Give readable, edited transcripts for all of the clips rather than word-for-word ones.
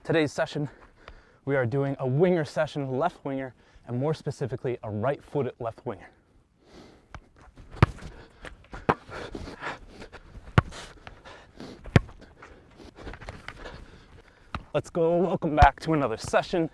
Today's session, we are doing a winger session, left winger, and more specifically, a right-footed left winger. Let's go. Welcome back to another session.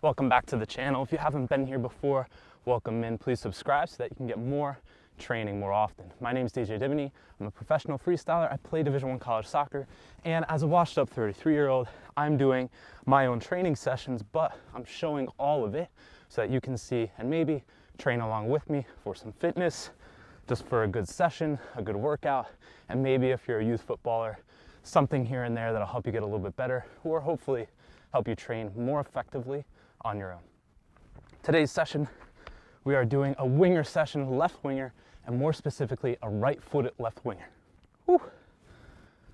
Welcome back to the channel. If you haven't been here before, welcome in. Please subscribe so that you can get more training more often. My name is DJ Diviny. I'm a professional freestyler. I play Division I college soccer, and as a washed up 33-year-old, I'm doing my own training sessions, but I'm showing all of it so that you can see and maybe train along with me for some fitness, just for a good session, a good workout, and maybe if you're a youth footballer, something here and there that'll help you get a little bit better, or hopefully help you train more effectively on your own. Today's session, we are doing a winger session, left winger, and more specifically, a right-footed left winger. Whew.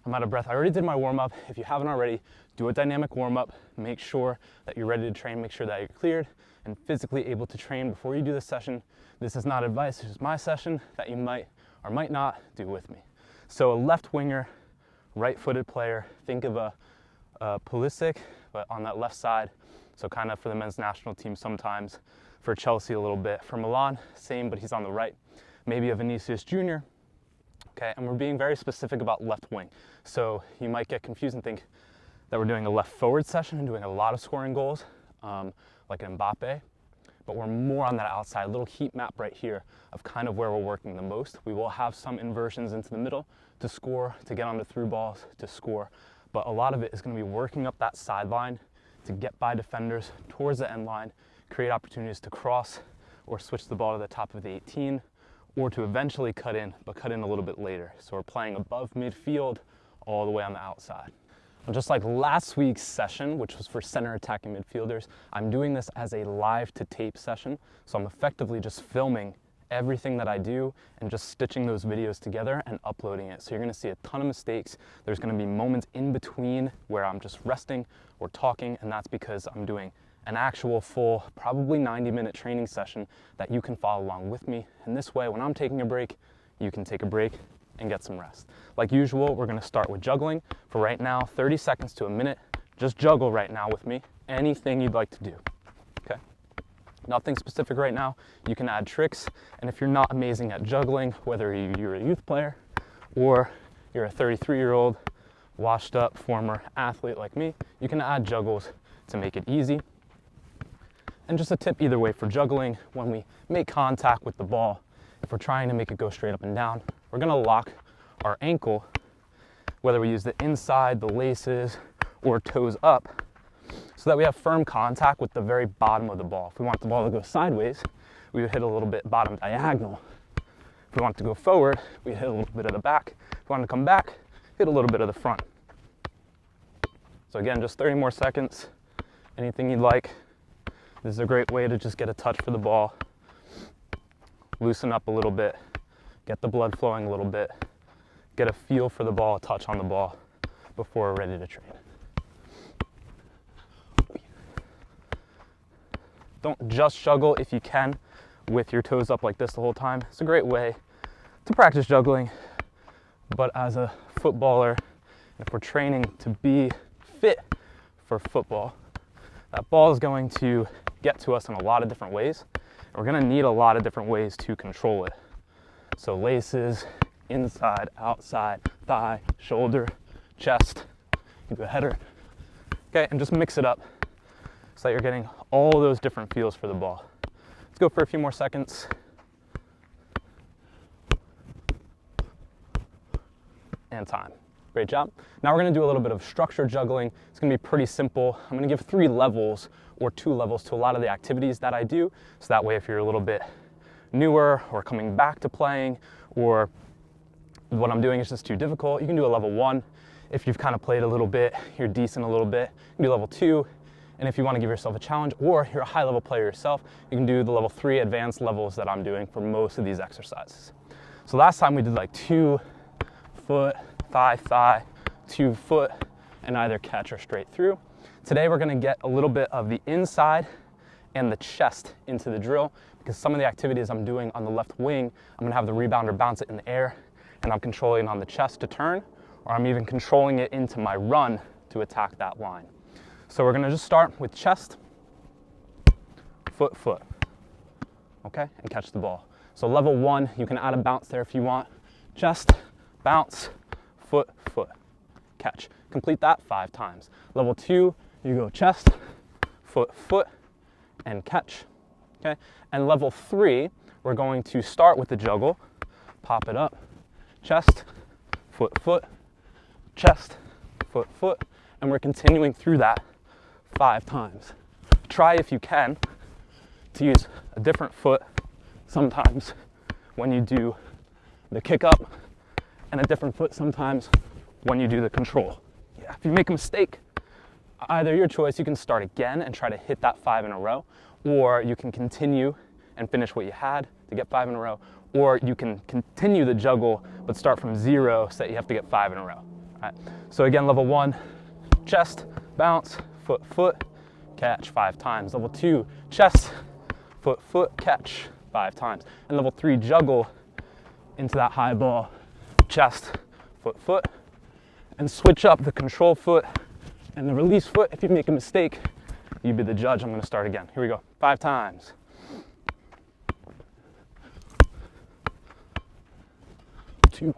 I'm out of breath. I already did my warm-up. If you haven't already, do a dynamic warm-up. Make sure that you're ready to train. Make sure that you're cleared and physically able to train before you do this session. This is not advice. This is my session that you might or might not do with me. So a left winger, right-footed player. Think of a Pulisic, but on that left side. So kind of for the men's national team sometimes. For Chelsea a little bit. For Milan, same, but he's on the right. Maybe a Vinicius Jr. Okay, and we're being very specific about left wing. So you might get confused and think that we're doing a left forward session and doing a lot of scoring goals, like an Mbappe, but we're more on that outside, little heat map right here of kind of where we're working the most. We will have some inversions into the middle to score, to get onto through balls, to score, but a lot of it is gonna be working up that sideline to get by defenders towards the end line, create opportunities to cross or switch the ball to the top of the 18, or to eventually cut in, but cut in a little bit later. So we're playing above midfield all the way on the outside. And just like last week's session, which was for center attacking midfielders, I'm doing this as a live to tape session. So I'm effectively just filming everything that I do and just stitching those videos together and uploading it. So you're gonna see a ton of mistakes. There's gonna be moments in between where I'm just resting or talking, and that's because I'm doing an actual full, probably 90-minute training session that you can follow along with me. And this way, when I'm taking a break, you can take a break and get some rest. Like usual, we're gonna start with juggling. For right now, 30 seconds to a minute. Just juggle right now with me. Anything you'd like to do, okay? Nothing specific right now. You can add tricks. And if you're not amazing at juggling, whether you're a youth player or you're a 33-year-old, washed up former athlete like me, you can add juggles to make it easy. And just a tip either way for juggling, when we make contact with the ball, if we're trying to make it go straight up and down, we're gonna lock our ankle, whether we use the inside, the laces, or toes up, so that we have firm contact with the very bottom of the ball. If we want the ball to go sideways, we would hit a little bit bottom diagonal. If we want it to go forward, we hit a little bit of the back. If we want to come back, hit a little bit of the front. So again, just 30 more seconds. Anything you'd like. This is a great way to just get a touch for the ball, loosen up a little bit, get the blood flowing a little bit, get a feel for the ball, a touch on the ball before we're ready to train. Don't just juggle if you can with your toes up like this the whole time. It's a great way to practice juggling, but as a footballer, if we're training to be fit for football, that ball is going to get to us in a lot of different ways. And we're gonna need a lot of different ways to control it. So laces, inside, outside, thigh, shoulder, chest, you do a header. Okay, and just mix it up so that you're getting all those different feels for the ball. Let's go for a few more seconds. And time. Great job. Now we're gonna do a little bit of structured juggling. It's gonna be pretty simple. I'm gonna give 3 levels or 2 levels to a lot of the activities that I do. So that way if you're a little bit newer or coming back to playing, or what I'm doing is just too difficult, you can do a level 1. If you've kind of played a little bit, you're decent a little bit, you can do level 2. And if you wanna give yourself a challenge, or you're a high level player yourself, you can do the level 3 advanced levels that I'm doing for most of these exercises. So last time we did like 2 foot, thigh, 2 foot, and either catch or straight through. Today we're gonna get a little bit of the inside and the chest into the drill, because some of the activities I'm doing on the left wing, I'm gonna have the rebounder bounce it in the air, and I'm controlling on the chest to turn, or I'm even controlling it into my run to attack that line. So we're gonna just start with chest, foot, foot, okay? And catch the ball. So level 1, you can add a bounce there if you want. Chest, bounce, foot, foot, catch. Complete that 5 times. Level 2, you go chest, foot, foot, and catch, okay? And level 3, we're going to start with the juggle, pop it up, chest, foot, foot, chest, foot, foot, and we're continuing through that 5 times. Try if you can to use a different foot sometimes when you do the kick up, and a different foot sometimes when you do the control. Yeah, if you make a mistake, either your choice, you can start again and try to hit that 5 in a row, or you can continue and finish what you had to get 5 in a row, or you can continue the juggle but start from 0 so that you have to get 5 in a row. All right. So again, level 1, chest, bounce, foot, foot, catch 5 times. Level 2, chest, foot, foot, catch 5 times. And level 3, juggle into that high ball, chest, foot, foot, and switch up the control foot and the release foot. If you make a mistake, you be the judge. I'm gonna start again. Here we go, 5 times. 2,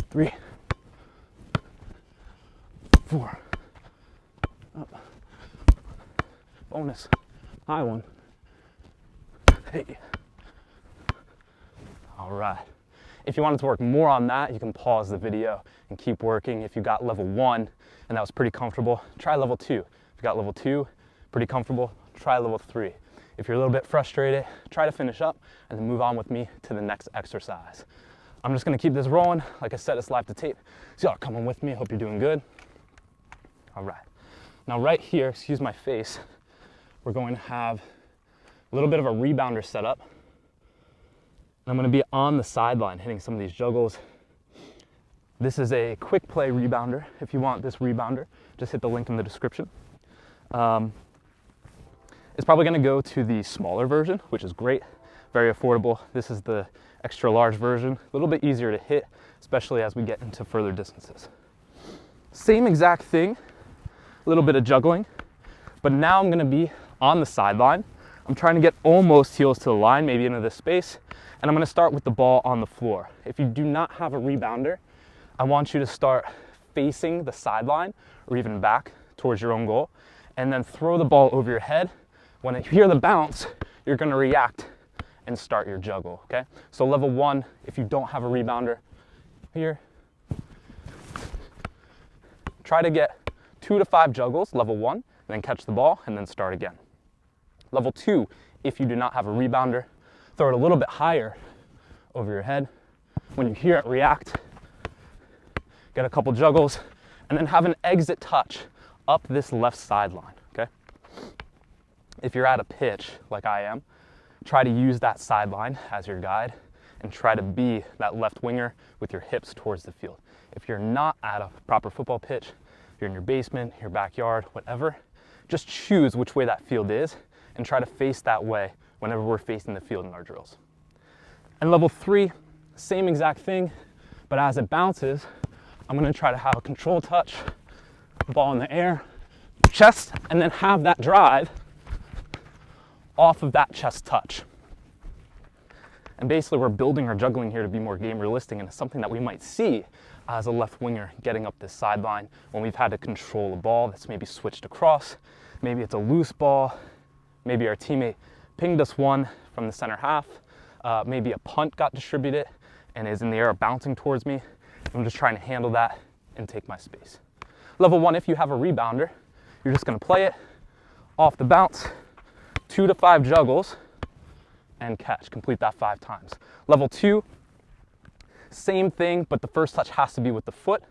3, 4, up, bonus, high one, hey. All right. If you wanted to work more on that, you can pause the video and keep working. If you got level 1 and that was pretty comfortable, try level 2. If you got level 2, pretty comfortable, try level 3. If you're a little bit frustrated, try to finish up and then move on with me to the next exercise. I'm just gonna keep this rolling. Like I said, it's live to tape. So y'all are coming with me. I hope you're doing good. All right. Now right here, excuse my face, we're going to have a little bit of a rebounder setup. I'm going to be on the sideline hitting some of these juggles. This is a quick play rebounder. If you want this rebounder, just hit the link in the description. It's probably going to go to the smaller version, which is great, very affordable. This is the extra large version, a little bit easier to hit, especially as we get into further distances. Same exact thing, a little bit of juggling, but now I'm going to be on the sideline. I'm trying to get almost heels to the line, maybe into this space, and I'm going to start with the ball on the floor. If you do not have a rebounder, I want you to start facing the sideline or even back towards your own goal, and then throw the ball over your head. When you hear the bounce, you're going to react and start your juggle, okay? So level 1, if you don't have a rebounder, here, try to get 2 to 5 juggles, level 1, and then catch the ball and then start again. Level 2, if you do not have a rebounder, throw it a little bit higher over your head. When you hear it, react, get a couple juggles, and then have an exit touch up this left sideline, okay? If you're at a pitch like I am, try to use that sideline as your guide and try to be that left winger with your hips towards the field. If you're not at a proper football pitch, if you're in your basement, your backyard, whatever, just choose which way that field is and try to face that way whenever we're facing the field in our drills. And level 3, same exact thing, but as it bounces, I'm gonna try to have a control touch, ball in the air, chest, and then have that drive off of that chest touch. And basically we're building our juggling here to be more game realistic, and it's something that we might see as a left winger getting up this sideline when we've had to control a ball that's maybe switched across. Maybe it's a loose ball. Maybe our teammate pinged us one from the center half. Maybe a punt got distributed and is in the air bouncing towards me. I'm just trying to handle that and take my space. Level 1, if you have a rebounder, you're just gonna play it off the bounce, 2 to 5 juggles, and catch. Complete that 5 times. Level 2, same thing, but the first touch has to be with the foot,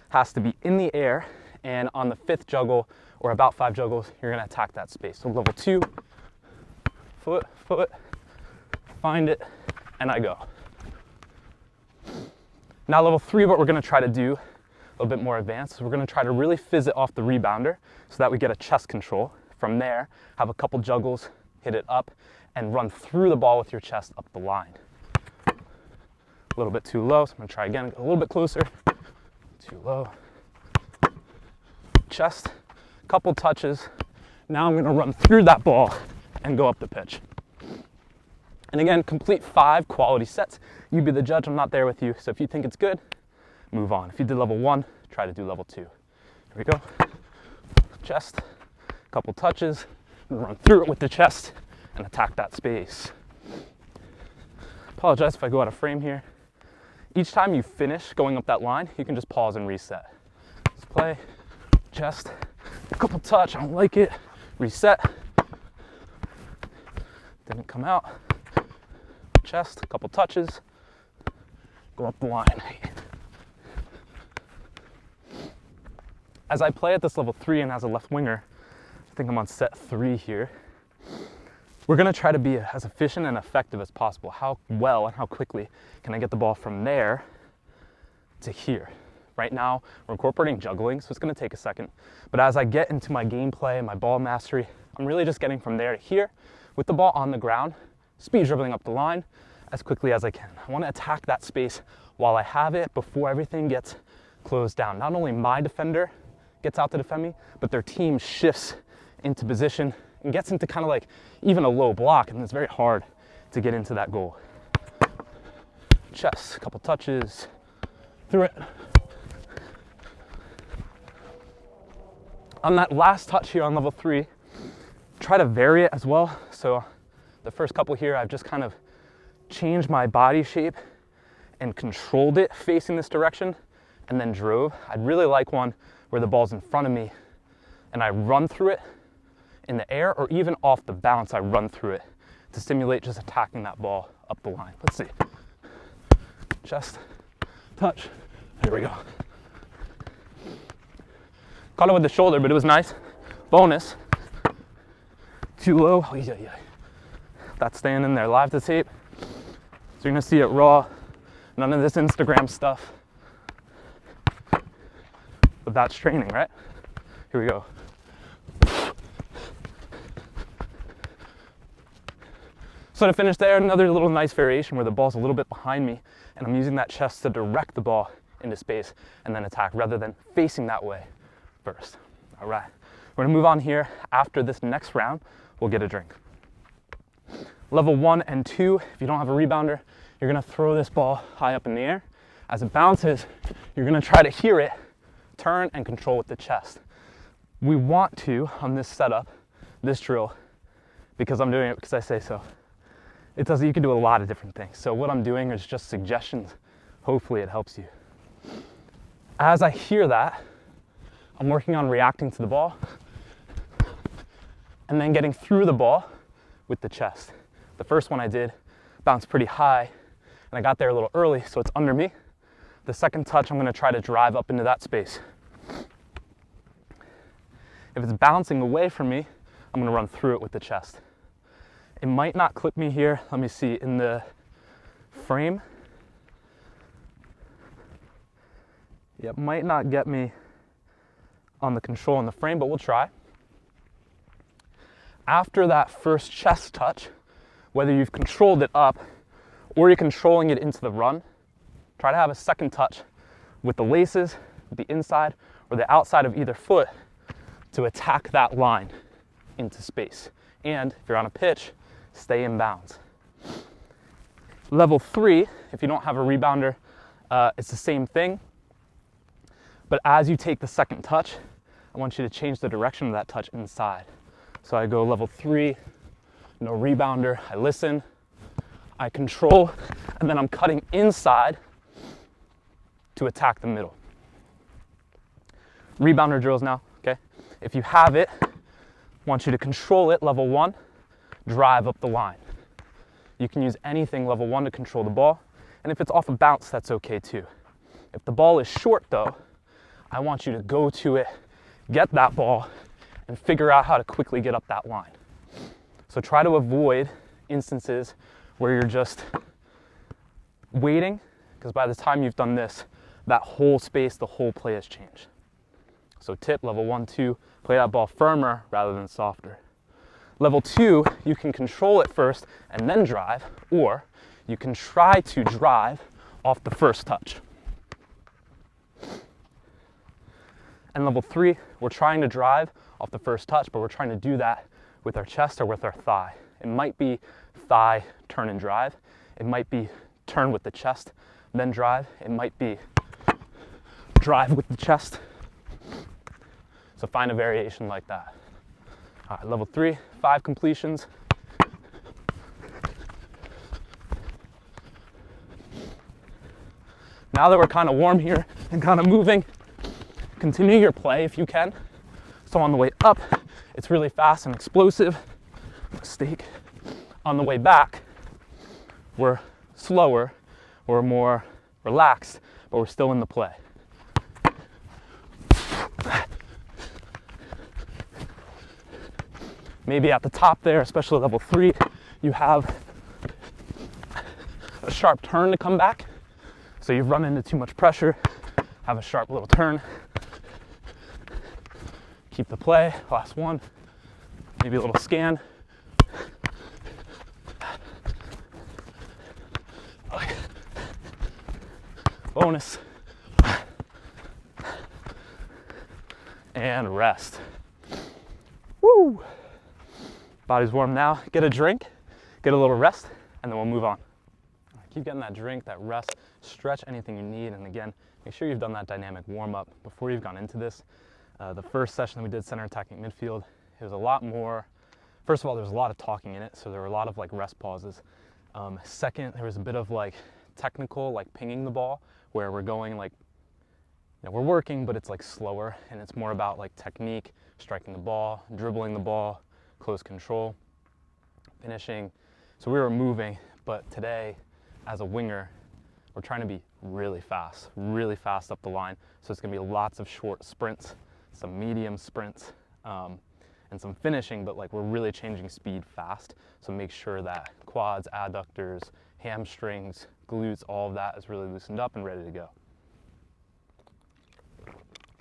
has to be in the air, and on the 5th juggle, or about 5 juggles, you're gonna attack that space. So level 2, foot, foot, find it, and I go. Now level 3, what we're gonna try to do, a little bit more advanced, is we're gonna try to really fizz it off the rebounder so that we get a chest control. From there, have a couple juggles, hit it up, and run through the ball with your chest up the line. A little bit too low, so I'm gonna try again, a little bit closer. Too low. chest, couple touches. Now I'm gonna run through that ball and go up the pitch. And again, complete 5 quality sets. You be the judge, I'm not there with you. So if you think it's good, move on. If you did level 1, try to do level 2. Here we go. Chest, couple touches, run through it with the chest and attack that space. Apologize if I go out of frame here. Each time you finish going up that line, you can just pause and reset. Let's play, chest, a couple touch, I don't like it, reset. Didn't come out. Chest, a couple touches, go up the line. As I play at this level 3 and as a left winger, I think I'm on set 3 here, we're gonna try to be as efficient and effective as possible. How well and how quickly can I get the ball from there to here? Right now, we're incorporating juggling, so it's gonna take a second. But as I get into my gameplay and my ball mastery, I'm really just getting from there to here with the ball on the ground, speed dribbling up the line as quickly as I can. I wanna attack that space while I have it before everything gets closed down. Not only my defender gets out to defend me, but their team shifts into position and gets into kind of like even a low block, and it's very hard to get into that goal. Chest, a couple touches, through it. On that last touch here on level 3, try to vary it as well. So the first couple here, I've just kind of changed my body shape and controlled it facing this direction and then drove. I'd really like one where the ball's in front of me and I run through it in the air, or even off the bounce, I run through it to simulate just attacking that ball up the line. Let's see. Chest, touch, here we go. Caught it with the shoulder, but it was nice. Bonus. Too low. Oh, yeah. That's staying in there, live to tape. So you're gonna see it raw. None of this Instagram stuff. But that's training, right? Here we go. So to finish there, another little nice variation where the ball's a little bit behind me and I'm using that chest to direct the ball into space and then attack rather than facing that way first. All right, we're gonna move on here. After this next round, we'll get a drink. Level 1 and 2, if you don't have a rebounder, you're gonna throw this ball high up in the air. As it bounces, you're gonna try to hear it, turn and control with the chest. We want to, on this setup, this drill, because I'm doing it because I say so, you can do a lot of different things. So what I'm doing is just suggestions. Hopefully it helps you. As I hear that, I'm working on reacting to the ball and then getting through the ball with the chest. The first one I did bounced pretty high and I got there a little early, so it's under me. The second touch, I'm gonna try to drive up into that space. If it's bouncing away from me, I'm gonna run through it with the chest. It might not clip me here. Let me see, in the frame. Yeah, it might not get me on the control in the frame, but we'll try. After that first chest touch, whether you've controlled it up or you're controlling it into the run, try to have a second touch with the laces, the inside or the outside of either foot to attack that line into space. And if you're on a pitch, stay in bounds. Level 3, if you don't have a rebounder, it's the same thing. But as you take the second touch, I want you to change the direction of that touch inside. So I go level 3, no rebounder, I listen, I control, and then I'm cutting inside to attack the middle. Rebounder drills now, okay? If you have it, I want you to control it, level 1, drive up the line. You can use anything level 1 to control the ball, and if it's off a bounce, that's okay too. If the ball is short though, I want you to go to it, get that ball, and figure out how to quickly get up that line. So try to avoid instances where you're just waiting, because by the time you've done this, that whole space, the whole play has changed. So tip, level 1, 2, play that ball firmer rather than softer. Level 2, you can control it first and then drive, or you can try to drive off the first touch. And level 3, we're trying to drive off the first touch, but we're trying to do that with our chest or with our thigh. It might be thigh, turn and drive. It might be turn with the chest, then drive. It might be drive with the chest. So find a variation like that. All right, level 3, 5 completions. Now that we're kind of warm here and kind of moving, continue your play if you can. So on the way up, it's really fast and explosive. Mistake. On the way back, we're slower, we're more relaxed, but we're still in the play. Maybe at the top there, especially level 3, you have a sharp turn to come back. So you've run into too much pressure, have a sharp little turn. Keep the play, last one. Maybe a little scan. Bonus. And rest. Woo! Body's warm now. Get a drink, get a little rest, and then we'll move on. Keep getting that drink, that rest, stretch anything you need, and again, make sure you've done that dynamic warm-up before you've gone into this. The first session that we did, center attacking midfield, it was a lot more, first of all, there was a lot of talking in it, so there were a lot of like rest pauses. Second, there was a bit of like technical, like pinging the ball, where we're going like, we're working, but it's like slower, and it's more about like technique, striking the ball, dribbling the ball, close control, finishing. So we were moving, but today, as a winger, we're trying to be really fast up the line. So it's gonna be lots of short sprints, some medium sprints, and some finishing, but like we're really changing speed fast. So make sure that quads, adductors, hamstrings, glutes, all of that is really loosened up and ready to go.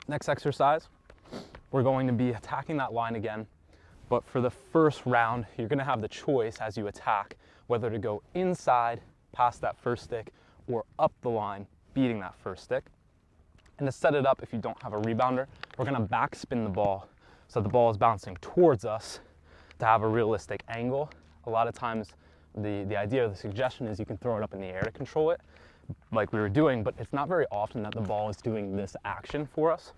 Next exercise, we're going to be attacking that line again, but for the first round, you're gonna have the choice as you attack, whether to go inside, past that first stick, or up the line, beating that first stick. And to set it up, if you don't have a rebounder, we're gonna backspin the ball so the ball is bouncing towards us to have a realistic angle. A lot of times, the idea or the suggestion is you can throw it up in the air to control it, like we were doing, but it's not very often that the ball is doing this action for us.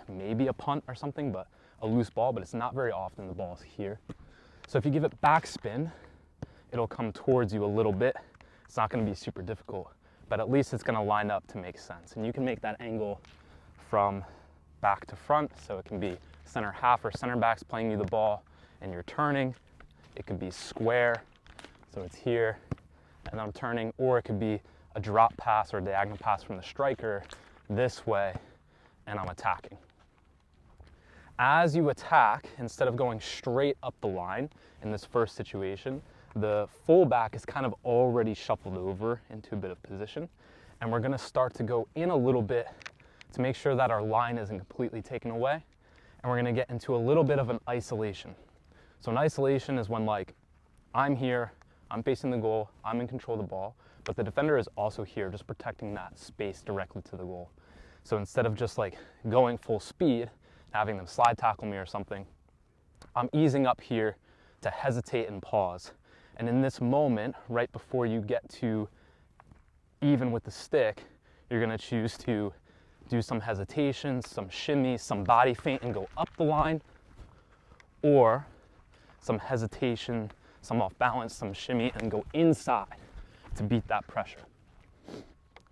Maybe a punt or something, but a loose ball, but it's not very often the ball is here. So if you give it backspin, it'll come towards you a little bit. It's not gonna be super difficult, but at least it's gonna line up to make sense. And you can make that angle from back to front, so it can be center half or center backs playing you the ball and you're turning. It could be square, so it's here, and I'm turning, or it could be a drop pass or a diagonal pass from the striker this way, and I'm attacking. As you attack, instead of going straight up the line in this first situation, the fullback is kind of already shuffled over into a bit of position, and we're gonna start to go in a little bit to make sure that our line isn't completely taken away, and we're gonna get into a little bit of an isolation. So an isolation is when like, I'm here, I'm facing the goal, I'm in control of the ball, but the defender is also here, just protecting that space directly to the goal. So instead of just like going full speed, having them slide tackle me or something, I'm easing up here to hesitate and pause. And in this moment, right before you get to even with the stick, you're gonna choose to do some hesitation, some shimmy, some body feint and go up the line, or some hesitation, some off balance, some shimmy and go inside to beat that pressure.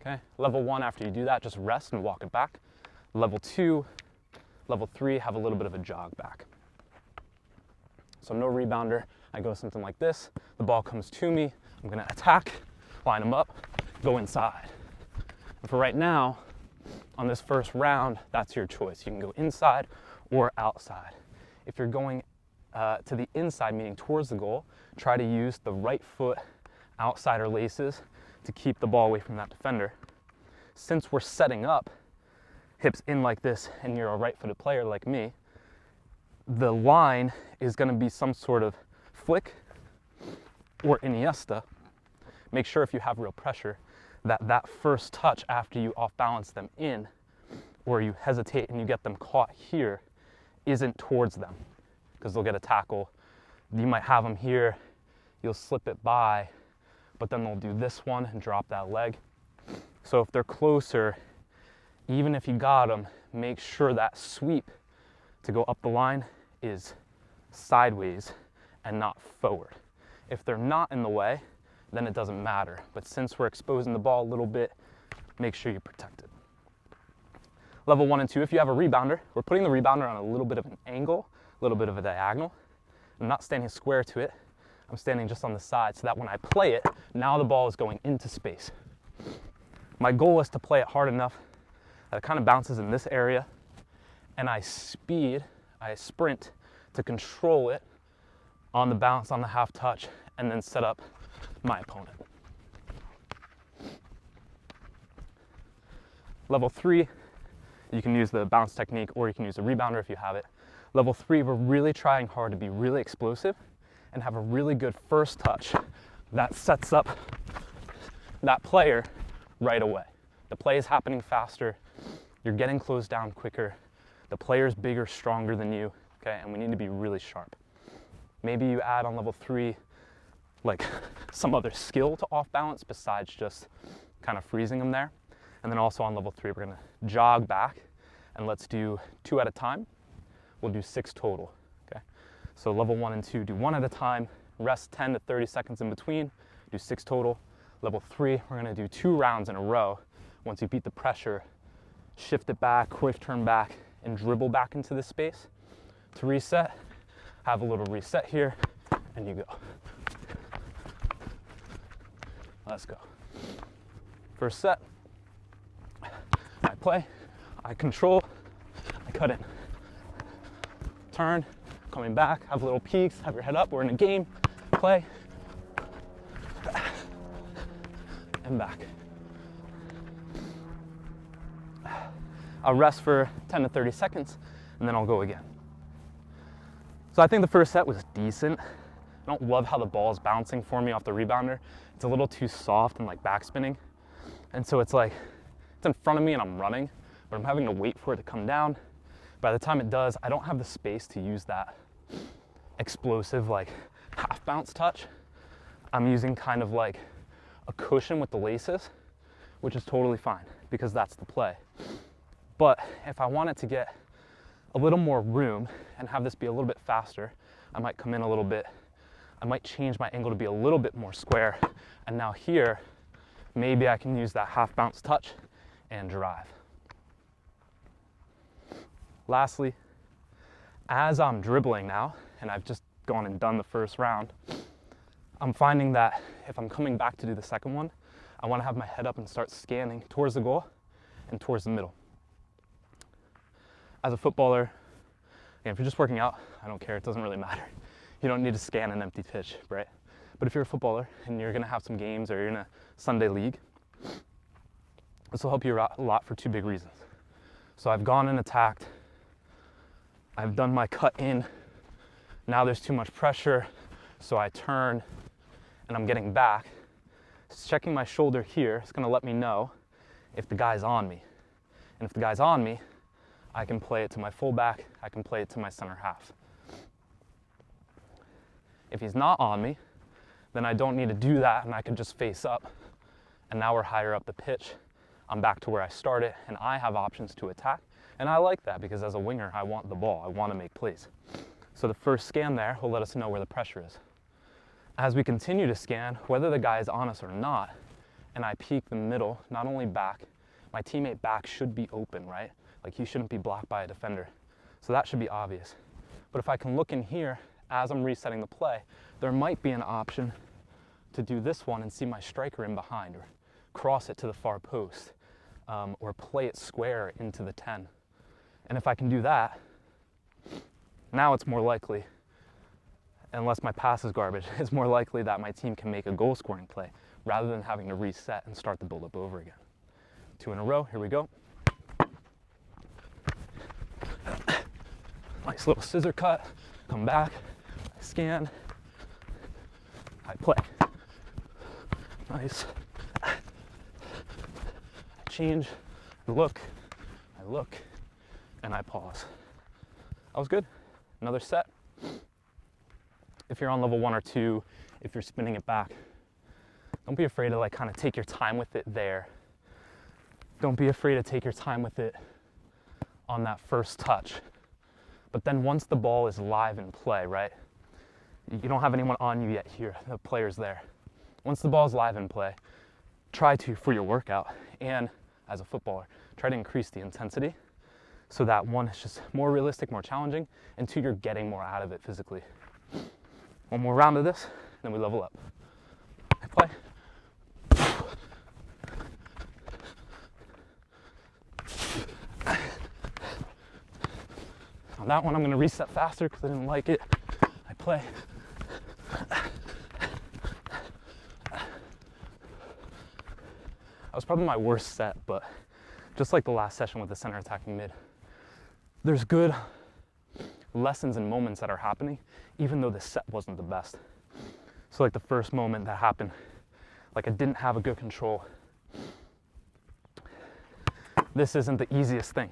Okay, level 1, after you do that, just rest and walk it back. Level 2, level 3, have a little bit of a jog back. So no rebounder, I go something like this, the ball comes to me, I'm gonna attack, line them up, go inside. And for right now, on this first round, that's your choice. You can go inside or outside. If you're going to the inside, meaning towards the goal, try to use the right foot outsider laces to keep the ball away from that defender. Since we're setting up, hips in like this, and you're a right-footed player like me, the line is gonna be some sort of flick or Iniesta. Make sure if you have real pressure that that first touch after you off balance them in or you hesitate and you get them caught here isn't towards them, because they'll get a tackle. You might have them here, you'll slip it by, but then they'll do this one and drop that leg. So if they're closer, even if you got them, make sure that sweep to go up the line is sideways and not forward. If they're not in the way, then it doesn't matter. But since we're exposing the ball a little bit, make sure you protect it. Level 1 and 2, if you have a rebounder, we're putting the rebounder on a little bit of an angle, a little bit of a diagonal. I'm not standing square to it. I'm standing just on the side so that when I play it, now the ball is going into space. My goal is to play it hard enough that it kind of bounces in this area, and I sprint to control it on the bounce, on the half touch, and then set up my opponent. Level 3, you can use the bounce technique or you can use a rebounder if you have it. Level 3, we're really trying hard to be really explosive and have a really good first touch that sets up that player right away. The play is happening faster, you're getting closed down quicker, the player's bigger, stronger than you, okay, and we need to be really sharp. Maybe you add on level 3 like some other skill to off balance besides just kind of freezing them there. And then also on level 3, we're gonna jog back, and let's do 2 at a time. We'll do 6 total, okay? So level 1 and 2, do 1 at a time, rest 10 to 30 seconds in between, do 6 total. Level 3, we're gonna do 2 rounds in a row. Once you beat the pressure, shift it back, quick turn back, and dribble back into this space. To reset, have a little reset here, and you go. Let's go. First set, I play, I control, I cut in. Turn, coming back, have little peaks, have your head up, we're in a game, play, and back. I'll rest for 10 to 30 seconds, and then I'll go again. So I think the first set was decent. I don't love how the ball's bouncing for me off the rebounder. It's a little too soft and like backspinning. And so it's like, it's in front of me and I'm running, but I'm having to wait for it to come down. By the time it does, I don't have the space to use that explosive like half bounce touch. I'm using kind of like a cushion with the laces, which is totally fine because that's the play. But if I want it to get a little more room and have this be a little bit faster, I might come in a little bit. I might change my angle to be a little bit more square. And now here, maybe I can use that half bounce touch and drive. Lastly, as I'm dribbling now, and I've just gone and done the first round, I'm finding that if I'm coming back to do the second one, I want to have my head up and start scanning towards the goal and towards the middle. As a footballer, if you're just working out, I don't care, it doesn't really matter. You don't need to scan an empty pitch, right? But if you're a footballer and you're gonna have some games or you're in a Sunday league, this will help you a lot for 2 big reasons. So I've gone and attacked, I've done my cut in, now there's too much pressure, so I turn and I'm getting back. Checking my shoulder here is gonna let me know if the guy's on me. And if the guy's on me, I can play it to my fullback, I can play it to my center half. If he's not on me, then I don't need to do that and I can just face up. And now we're higher up the pitch. I'm back to where I started and I have options to attack. And I like that because as a winger, I want the ball, I want to make plays. So the first scan there will let us know where the pressure is. As we continue to scan, whether the guy is on us or not, and I peek the middle, not only back, my teammate back should be open, right? Like he shouldn't be blocked by a defender. So that should be obvious. But if I can look in here as I'm resetting the play, there might be an option to do this one and see my striker in behind or cross it to the far post or play it square into the 10. And if I can do that, now it's more likely, unless my pass is garbage, it's more likely that my team can make a goal scoring play rather than having to reset and start the build up over again. 2 in a row, here we go. Nice little scissor cut, come back, I scan, I play. Nice. I change, I look, I look, and I pause. That was good. Another set. If you're on level 1 or 2, if you're spinning it back, don't be afraid to like kind of take your time with it there. Don't be afraid to take your time with it on that first touch. But then once the ball is live in play, right? You don't have anyone on you yet here, the player's there. Once the ball is live in play, try to, for your workout and as a footballer, try to increase the intensity so that one, it's just more realistic, more challenging, and two, you're getting more out of it physically. One more round of this, then we level up. I play. On that one, I'm gonna reset faster because I didn't like it. I play. That was probably my worst set, but just like the last session with the center attacking mid, there's good lessons and moments that are happening, even though the set wasn't the best. So like the first moment that happened, like I didn't have a good control. This isn't the easiest thing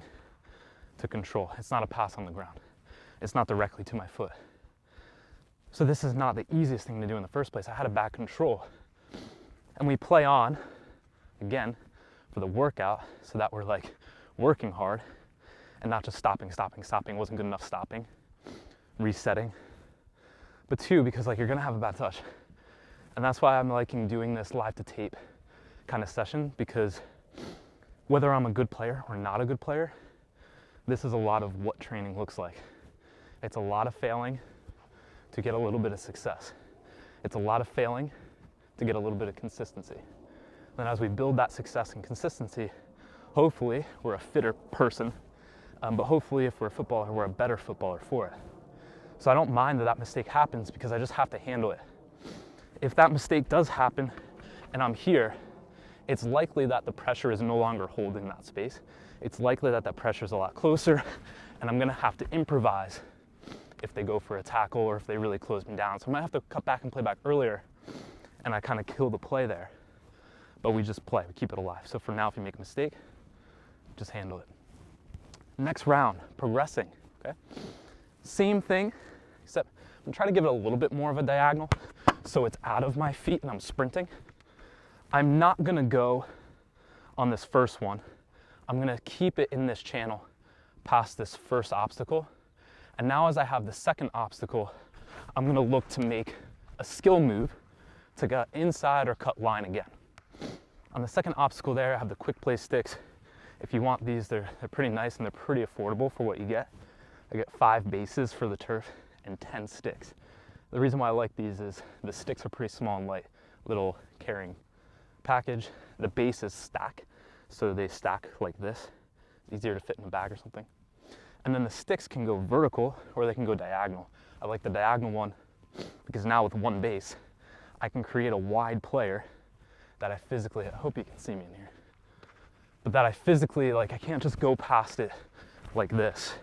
to control. It's not a pass on the ground. It's not directly to my foot. So this is not the easiest thing to do in the first place. I had a bad control. And we play on, again, for the workout, so that we're like working hard and not just stopping. Wasn't good enough stopping, resetting. But two, because like you're gonna have a bad touch. And that's why I'm liking doing this live to tape kind of session, because whether I'm a good player or not a good player, this is a lot of what training looks like. It's a lot of failing to get a little bit of success. It's a lot of failing to get a little bit of consistency. Then as we build that success and consistency, hopefully we're a fitter person, but hopefully if we're a footballer, we're a better footballer for it. So I don't mind that that mistake happens because I just have to handle it. If that mistake does happen and I'm here, it's likely that the pressure is no longer holding that space. It's likely that that pressure is a lot closer and I'm gonna have to improvise if they go for a tackle or if they really close me down. So I might have to cut back and play back earlier and I kind of kill the play there. But we just play, we keep it alive. So for now, if you make a mistake, just handle it. Next round, progressing, okay? Same thing, except I'm trying to give it a little bit more of a diagonal so it's out of my feet and I'm sprinting. I'm not gonna go on this first one. I'm gonna keep it in this channel past this first obstacle. And now as I have the second obstacle, I'm gonna look to make a skill move to get inside or cut line again. On the second obstacle there, I have the quick play sticks. If you want these, they're pretty nice and they're pretty affordable for what you get. I get 5 bases for the turf and 10 sticks. The reason why I like these is the sticks are pretty small and light, little carrying package. The bases stack, so they stack like this. It's easier to fit in a bag or something. And then the sticks can go vertical or they can go diagonal. I like the diagonal one because now with one base, I can create a wide player that I physically, I hope you can see me in here, but that I physically, like I can't just go past it like this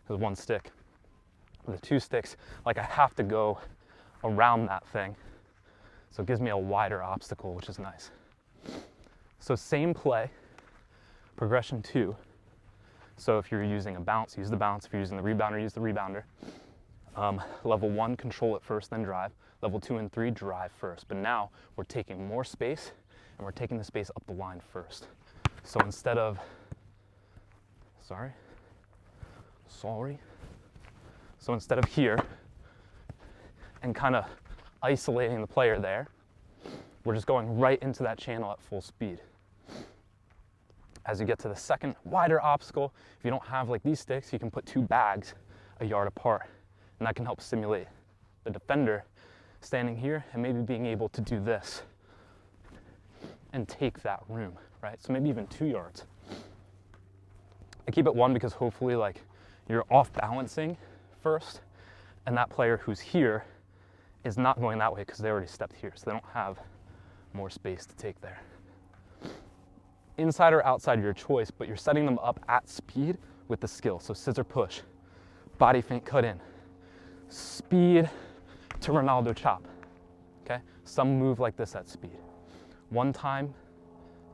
with one stick. With the 2 sticks, like I have to go around that thing. So it gives me a wider obstacle, which is nice. So same play, progression 2. So if you're using a bounce, use the bounce. If you're using the rebounder, use the rebounder. Level 1, control it first, then drive. Level 2 and 3, drive first. But now we're taking more space and we're taking the space up the line first. So instead of, sorry. So instead of here and kind of isolating the player there, we're just going right into that channel at full speed. As you get to the second wider obstacle, if you don't have like these sticks, you can put 2 bags a yard apart, and that can help simulate the defender standing here and maybe being able to do this and take that room, right? So maybe even 2 yards. I keep it 1 because hopefully like you're off balancing first and that player who's here is not going that way because they already stepped here, so they don't have more space to take there. Inside or outside, your choice, but you're setting them up at speed with the skill. So scissor push, body feint cut in, speed to Ronaldo chop, okay? Some move like this at speed. 1 time,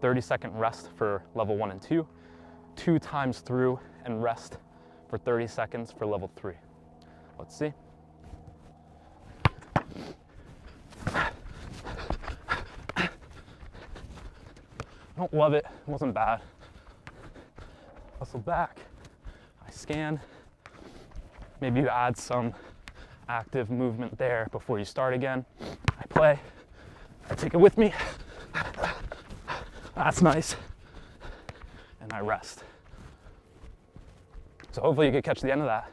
30-second rest for level 1 and 2. 2 times through and rest for 30 seconds for level 3. Let's see. I don't love it. It wasn't bad. Hustle back. I scan. Maybe you add some active movement there before you start again. I play. I take it with me. That's nice. And I rest. So hopefully you could catch the end of that.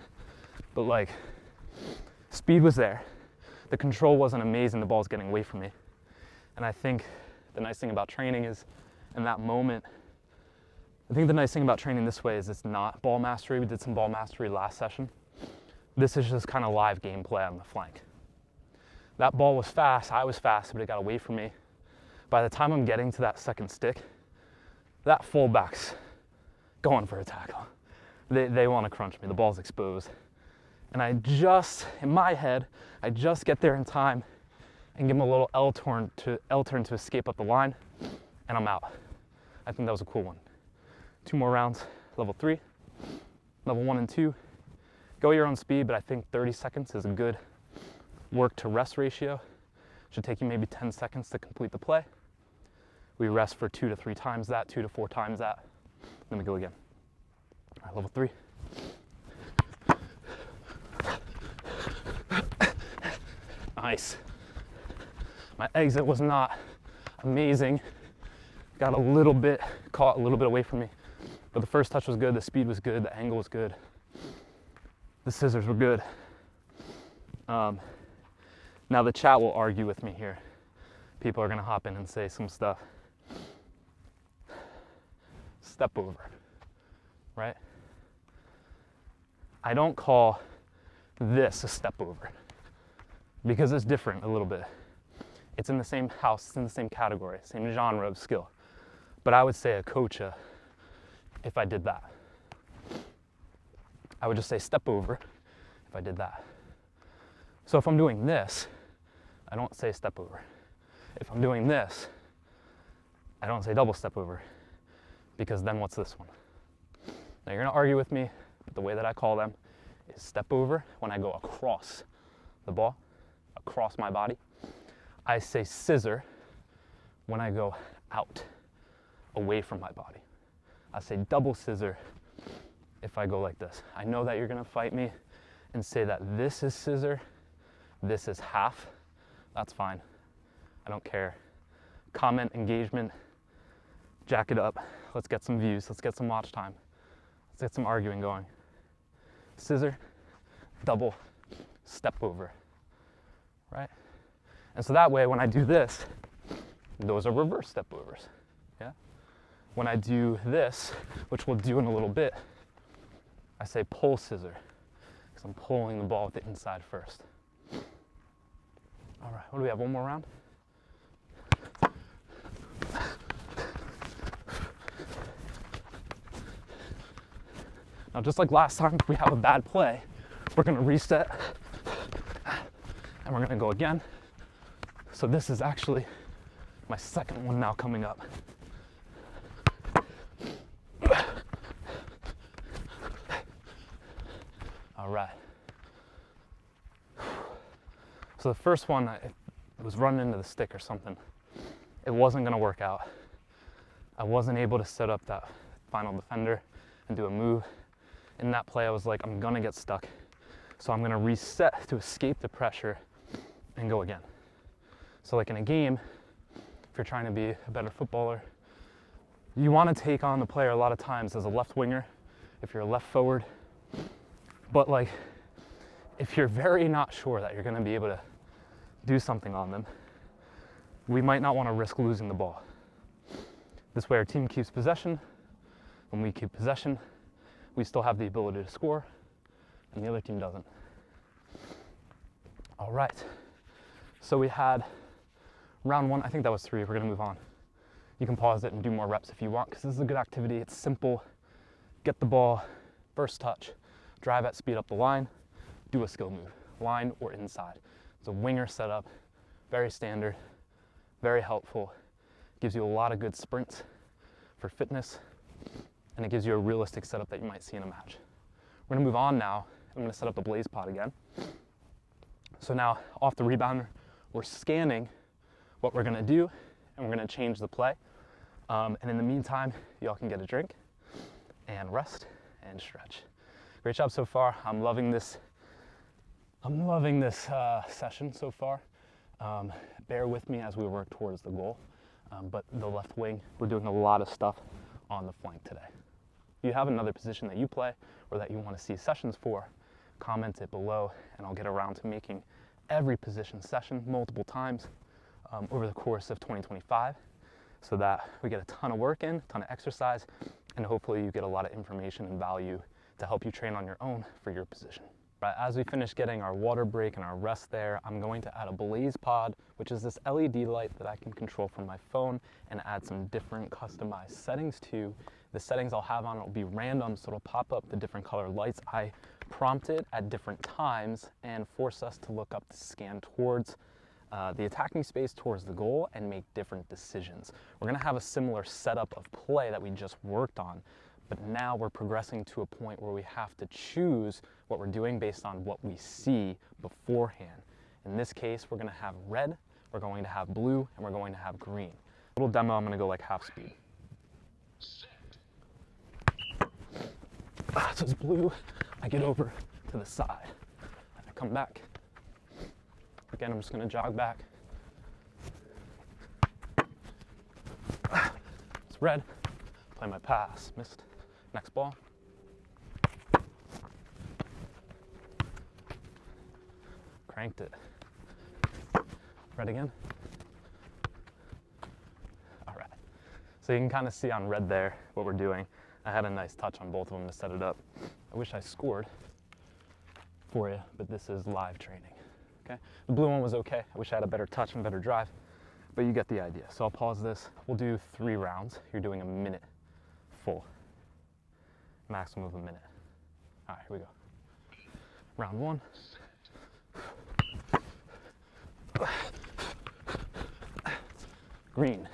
But like, speed was there. The control wasn't amazing. The ball's getting away from me. And I think the nice thing about training is in that moment, I think the nice thing about training this way is it's not ball mastery. We did some ball mastery last session. This is just kind of live gameplay on the flank. That ball was fast, I was fast, but it got away from me. By the time I'm getting to that second stick, that fullback's going for a tackle. They want to crunch me, the ball's exposed. And I just, in my head, I just get there in time and give him a little L turn to escape up the line, and I'm out. I think that was a cool one. 2 more rounds, level 3. Level 1 and 2, go your own speed, but I think 30 seconds is a good work to rest ratio. Should take you maybe 10 seconds to complete the play. We rest for 2 to 3 times that, 2 to 4 times that. Then we go again. All right, level 3. Nice. My exit was not amazing. Got a little bit, caught a little bit away from me. But the first touch was good, the speed was good, the angle was good. The scissors were good. Now the chat will argue with me here. People are gonna hop in and say some stuff. Step over, right? I don't call this a step over because it's different a little bit. It's in the same house, it's in the same category, same genre of skill. But I would say a coacha if I did that. I would just say step over if I did that. So if I'm doing this, I don't say step over. If I'm doing this, I don't say double step over, because then what's this one? Now you're gonna argue with me, but the way that I call them is step over when I go across the ball, across my body. I say scissor when I go out, away from my body. I say double scissor if I go like this. I know that you're gonna fight me and say that this is scissor, this is half. That's fine. I don't care. Comment, engagement, jack it up. Let's get some views. Let's get some watch time. Let's get some arguing going. Scissor, double, step over, right? And so that way, when I do this, those are reverse step overs, yeah? When I do this, which we'll do in a little bit, I say pull scissor, because I'm pulling the ball with the inside first. All right, what do we have, one more round? Now, just like last time, if we have a bad play, we're gonna reset, and we're gonna go again. So this is actually my second one now coming up. All right. So the first one, I was running into the stick or something. It wasn't gonna work out. I wasn't able to set up that final defender and do a move. In that play, I was like, I'm gonna get stuck. So I'm gonna reset to escape the pressure and go again. So like in a game, if you're trying to be a better footballer, you wanna take on the player a lot of times as a left winger, if you're a left forward. But like, if you're very not sure that you're gonna be able to do something on them, we might not wanna risk losing the ball. This way our team keeps possession. When we keep possession, we still have the ability to score, and the other team doesn't. All right, so we had round 1, I think that was 3, we're gonna move on. You can pause it and do more reps if you want, because this is a good activity, it's simple. Get the ball, first touch, drive at speed up the line, do a skill move, line or inside. It's a winger setup, very standard, very helpful, gives you a lot of good sprints for fitness, and it gives you a realistic setup that you might see in a match. We're gonna move on now. I'm gonna set up the Blazepod again. So now off the rebounder, we're scanning what we're gonna do, and we're gonna change the play. And in the meantime, y'all can get a drink and rest and stretch. Great job so far. I'm loving this session so far. Bear with me as we work towards the goal. But the left wing, we're doing a lot of stuff on the flank today. If you have another position that you play or that you want to see sessions for, comment it below, and I'll get around to making every position session multiple times over the course of 2025, so that we get a ton of work in, a ton of exercise, and hopefully you get a lot of information and value to help you train on your own for your position. Right, as we finish getting our water break and our rest there, I'm going to add a Blazepod, which is this LED light that I can control from my phone and add some different customized settings to. The settings I'll have on it will be random, so it'll pop up the different color lights I prompted at different times and force us to look up to scan towards the attacking space, towards the goal, and make different decisions. We're gonna have a similar setup of play that we just worked on, but now we're progressing to a point where we have to choose what we're doing based on what we see beforehand. In this case, we're gonna have red, we're going to have blue, and we're going to have green. Little demo, I'm gonna go like half speed. So it's blue, I get over to the side. I come back. Again, I'm just gonna jog back. It's red, play my pass, missed. Next ball. Cranked it. Red again. All right. So you can kind of see on red there what we're doing. I had a nice touch on both of them to set it up. I wish I scored for you, but this is live training. Okay. The blue one was okay. I wish I had a better touch and better drive, but you get the idea. So I'll pause this. We'll do 3 rounds. You're doing a minute full. Maximum of a minute. All right, here we go. Round 1. Green.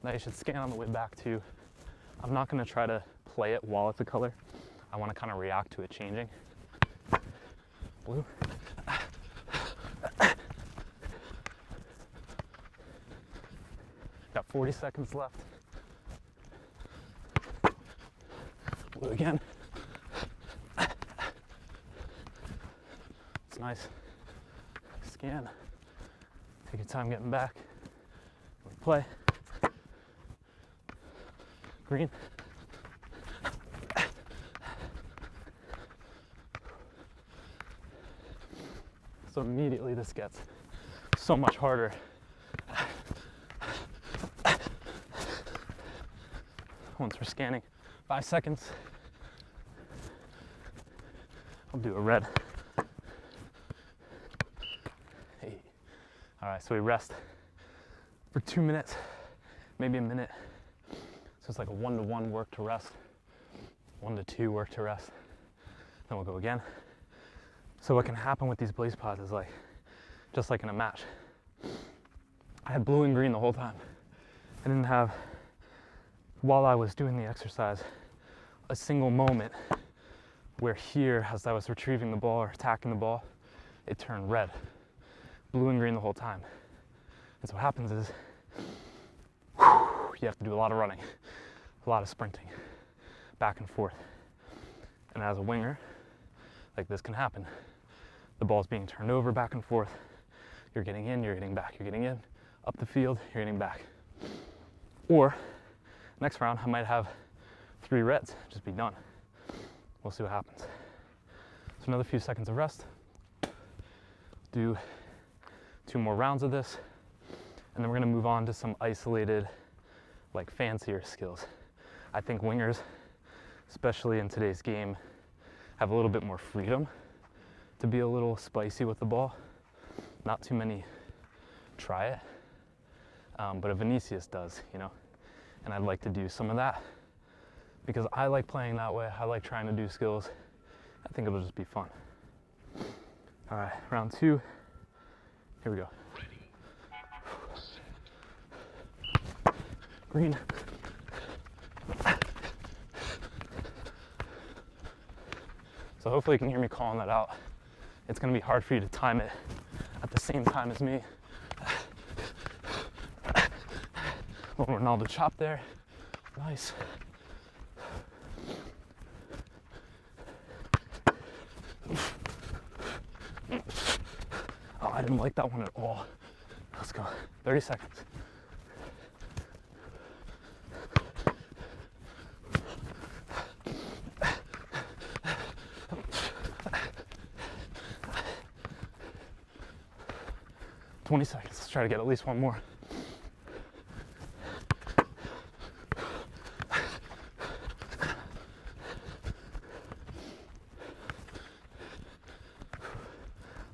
Now you should scan on the way back too. I'm not gonna try to play it while it's a color. I wanna kind of react to it changing. Blue. Got 40 seconds left. Blue again. It's nice. Scan. Take your time getting back. Play. Green. So immediately this gets so much harder. Once we're scanning, 5 seconds. I'll do a red. Hey. All right, so we rest for 2 minutes, maybe a minute. So it's like a 1-to-1 work to rest, 1-to-2 work to rest. Then we'll go again. So what can happen with these Blazepods is like, just like in a match, I had blue and green the whole time. I didn't have, while I was doing the exercise, a single moment where here, as I was retrieving the ball or attacking the ball, it turned red. Blue and green the whole time. And so what happens is, you have to do a lot of running, a lot of sprinting, back and forth. And as a winger, like this can happen. The ball's being turned over back and forth. You're getting in, you're getting back, you're getting in, up the field, you're getting back. Or next round, I might have 3 reds, just be done. We'll see what happens. So another few seconds of rest. Do 2 more rounds of this, and then we're gonna move on to some isolated, like fancier skills. I think wingers, especially in today's game, have a little bit more freedom to be a little spicy with the ball. Not too many try it, but a Vinicius does, you know? And I'd like to do some of that because I like playing that way. I like trying to do skills. I think it'll just be fun. All right, round 2, here we go. green. So hopefully you can hear me calling that out. It's gonna be hard for you to time it at the same time as me. Little Ronaldo chop there, nice. Oh, I didn't like that one at all. Let's go, 30 seconds. $20 seconds, let's try to get at least one more.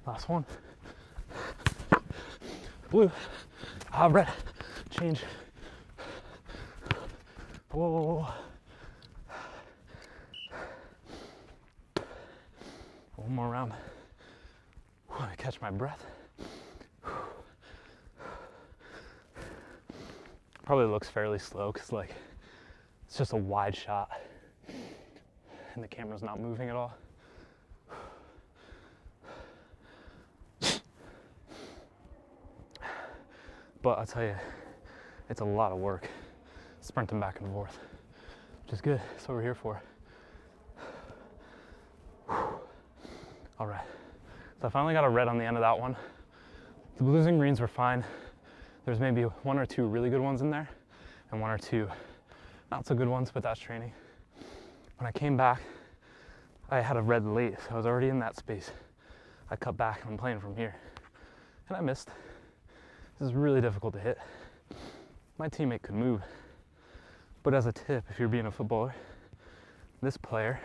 Last one. Blue. Red. Change. Whoa. One more round. I catch my breath. Probably looks fairly slow because like it's just a wide shot and the camera's not moving at all. But I'll tell you, it's a lot of work sprinting back and forth, which is good. That's what we're here for. All right, so I finally got a red on the end of that one. The blues and greens were fine. There's maybe one or two really good ones in there and one or two not so good ones, but that's training. When I came back, I had a red late, so I was already in that space. I cut back and I'm playing from here. And I missed. This is really difficult to hit. My teammate could move. But as a tip, if you're being a footballer, this player,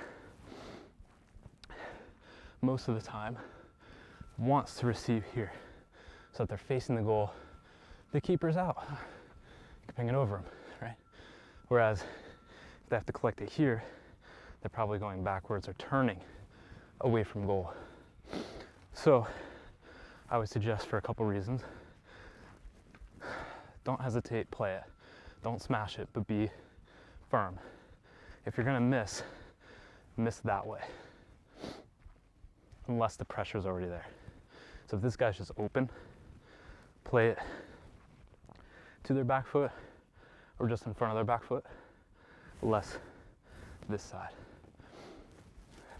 most of the time, wants to receive here. So that they're facing the goal, the keeper's out. You can ping it over them, right? Whereas if they have to collect it here, they're probably going backwards or turning away from goal. So I would suggest for a couple reasons, don't hesitate, play it. Don't smash it, but be firm. If you're gonna miss that way. Unless the pressure's already there. So if this guy's just open, play it to their back foot or just in front of their back foot, less this side.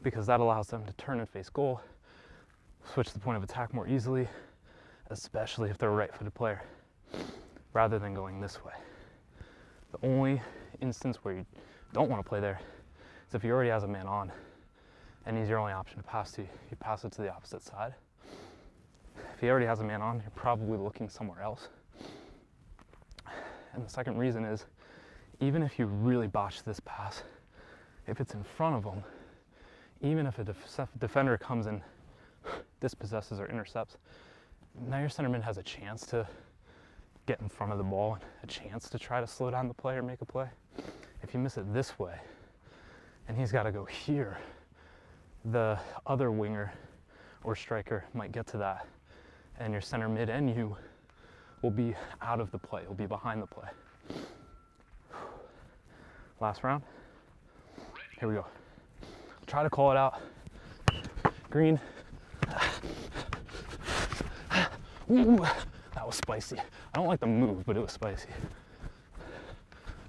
Because that allows them to turn and face goal, switch the point of attack more easily, especially if they're a right-footed player, rather than going this way. The only instance where you don't want to play there is if he already has a man on and he's your only option to pass to, you pass it to the opposite side. If he already has a man on, you're probably looking somewhere else. And the second reason is, even if you really botch this pass, if it's in front of him, even if a defender comes and dispossesses or intercepts, now your centerman has a chance to get in front of the ball and a chance to try to slow down the play or make a play. If you miss it this way, and he's got to go here, the other winger or striker might get to that, and your center mid and you will be out of the play, will be behind the play. Last round. Here we go. Try to call it out. Green. Ooh, that was spicy. I don't like the move, but it was spicy.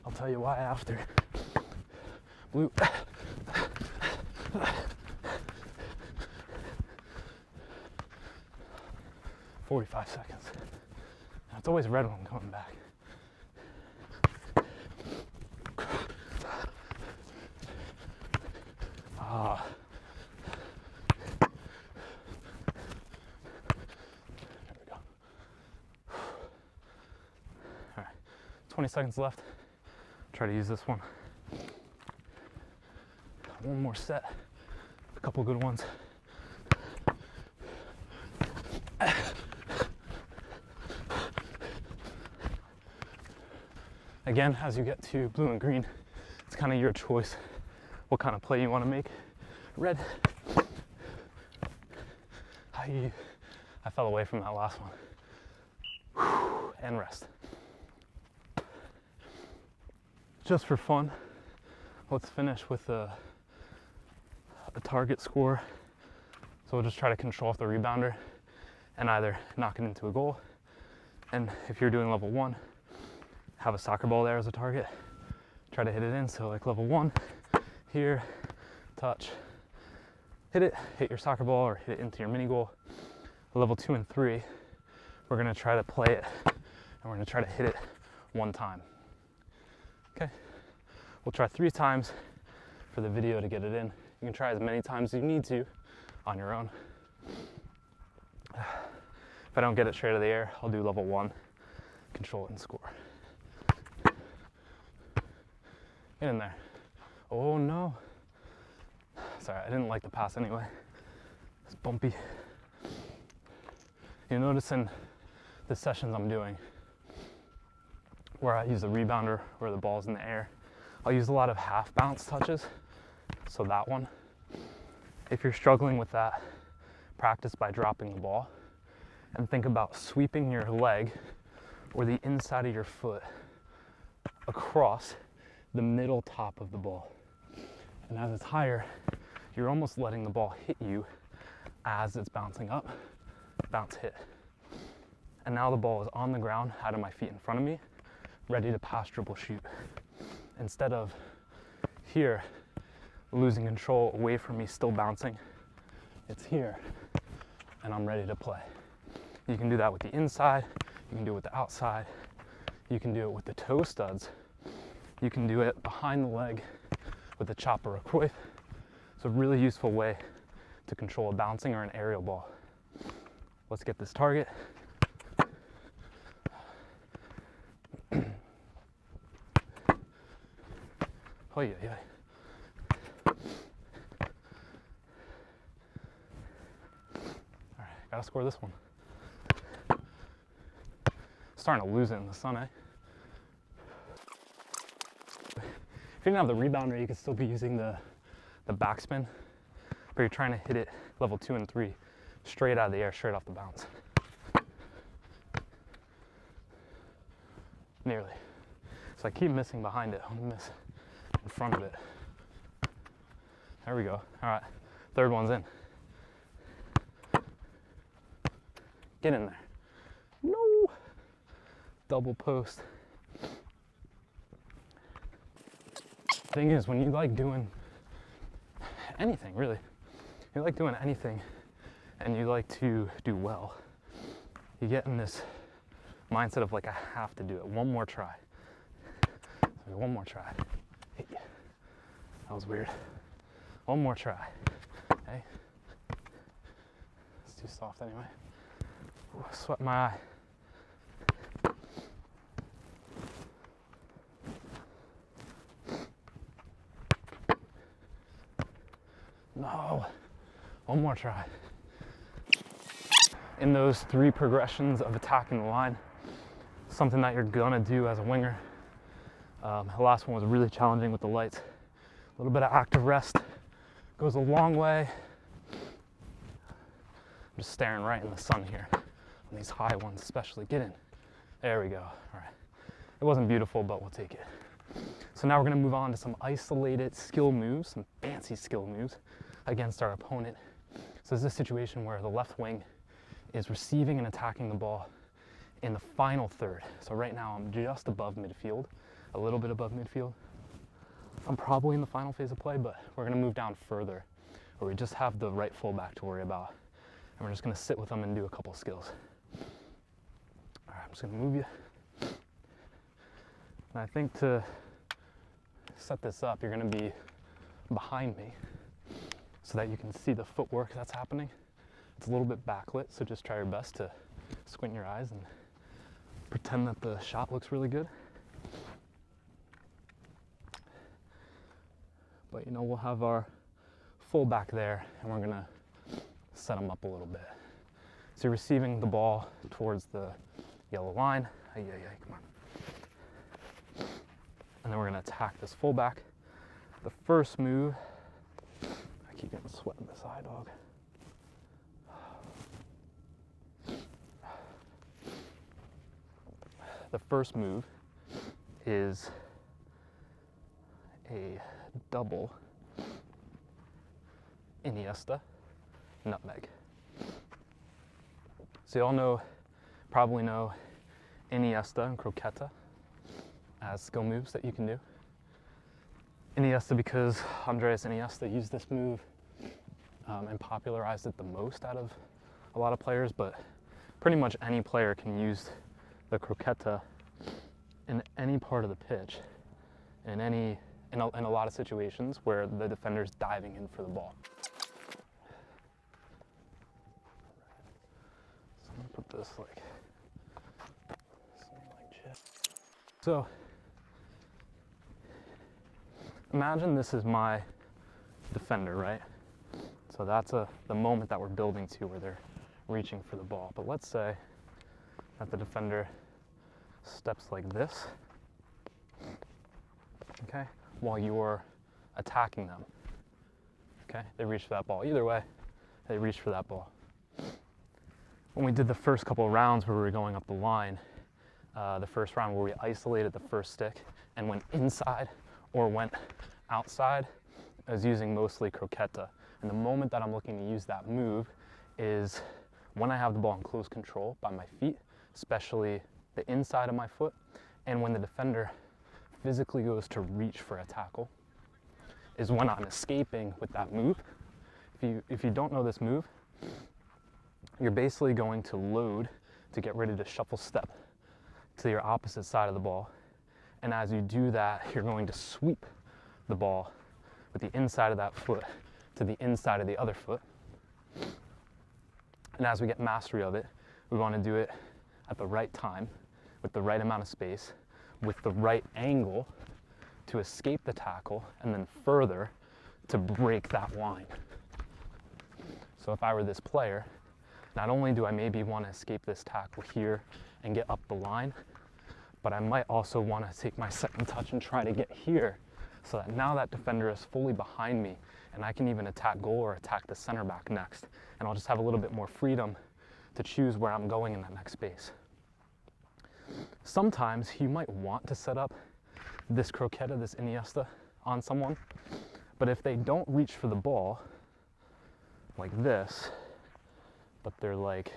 I'll tell you why after. Blue. 45 seconds. It's always red when I'm coming back. There we go. All right, 20 seconds left. Try to use this one. One more set. A couple good ones. Again, as you get to blue and green, it's kind of your choice what kind of play you want to make. Red. I fell away from that last one. And rest. just for fun, let's finish with a target score. So we'll just try to control off the rebounder and either knock it into a goal. And if you're doing level 1, have a soccer ball there as a target. Try to hit it in. So like level 1, here, touch, hit it, hit your soccer ball or hit it into your mini goal. Level 2 and 3, we're gonna try to play it and we're gonna try to hit it 1 time. Okay, we'll try 3 times for the video to get it in. You can try as many times as you need to on your own. If I don't get it straight out of the air, I'll do level 1, control it and score. Get in there. Oh no. Sorry, I didn't like the pass anyway. It's bumpy. You'll notice in the sessions I'm doing where I use the rebounder where the ball's in the air, I'll use a lot of half bounce touches. So that one. If you're struggling with that, practice by dropping the ball and think about sweeping your leg or the inside of your foot across the middle top of the ball. And as it's higher, you're almost letting the ball hit you as it's bouncing up. Bounce, hit. And now the ball is on the ground, out of my feet in front of me, ready to pass, dribble, shoot. Instead of here, losing control away from me, still bouncing, it's here, and I'm ready to play. You can do that with the inside, you can do it with the outside, you can do it with the toe studs, you can do it behind the leg with a chop or a Cruyff. It's a really useful way to control a bouncing or an aerial ball. Let's get this target. Oh yeah, yeah. All right, gotta score this one. Starting to lose it in the sun, eh? If you didn't have the rebounder, you could still be using the backspin, but you're trying to hit it level 2 and 3 straight out of the air, straight off the bounce. Nearly. So I keep missing behind it. I'm gonna miss in front of it. There we go. All right, 3rd one's in. Get in there. No. Double post. Thing is, when you like doing anything, really, you like doing anything and you like to do well, you get in this mindset of like, I have to do it. One more try. So one more try. Hey. That was weird. One more try. Okay. It's too soft anyway. Ooh, sweat my eye. No. One more try. In those 3 progressions of attacking the line, something that you're gonna do as a winger. The last one was really challenging with the lights. A little bit of active rest goes a long way. I'm just staring right in the sun here on these high ones, especially. Get in. There we go. All right. It wasn't beautiful, but we'll take it. So now we're gonna move on to some isolated skill moves, some fancy skill moves against our opponent. So this is a situation where the left wing is receiving and attacking the ball in the final third. So right now I'm just above midfield, a little bit above midfield. I'm probably in the final phase of play, but we're gonna move down further where we just have the right fullback to worry about. And we're just gonna sit with them and do a couple skills. All right, I'm just gonna move you. And I think to set this up, you're gonna be behind me so that you can see the footwork that's happening. It's a little bit backlit, so just try your best to squint your eyes and pretend that the shot looks really good. But you know, we'll have our fullback there and we're gonna set him up a little bit. So you're receiving the ball towards the yellow line. Come on. And then we're gonna attack this fullback. The first move, I keep getting sweat in this eye, dog. The first move is a double Iniesta nutmeg. So you all probably know Iniesta and croqueta as skill moves that you can do. Iniesta because Andres Iniesta used this move and popularized it the most out of a lot of players, but pretty much any player can use the croqueta in any part of the pitch, in a lot of situations where the defender's diving in for the ball. So I'm gonna put this like this. So imagine this is my defender, right? So that's the moment that we're building to where they're reaching for the ball. But let's say that the defender steps like this, okay, while you're attacking them, okay? They reach for that ball. Either way, they reach for that ball. When we did the first couple of rounds where we were going up the line, the first round where we isolated the first stick and went inside or went outside, I was using mostly croqueta. And the moment that I'm looking to use that move is when I have the ball in close control by my feet, especially the inside of my foot, and when the defender physically goes to reach for a tackle, is when I'm escaping with that move. If you don't know this move, you're basically going to load to get ready to shuffle step to your opposite side of the ball. And as you do that, you're going to sweep the ball with the inside of that foot to the inside of the other foot. And as we get mastery of it, we want to do it at the right time, with the right amount of space, with the right angle to escape the tackle, and then further to break that line. So if I were this player, not only do I maybe want to escape this tackle here and get up the line, but I might also want to take my second touch and try to get here so that now that defender is fully behind me and I can even attack goal or attack the center back next. And I'll just have a little bit more freedom to choose where I'm going in that next space. Sometimes you might want to set up this croqueta, this Iniesta on someone, but if they don't reach for the ball like this, but they're like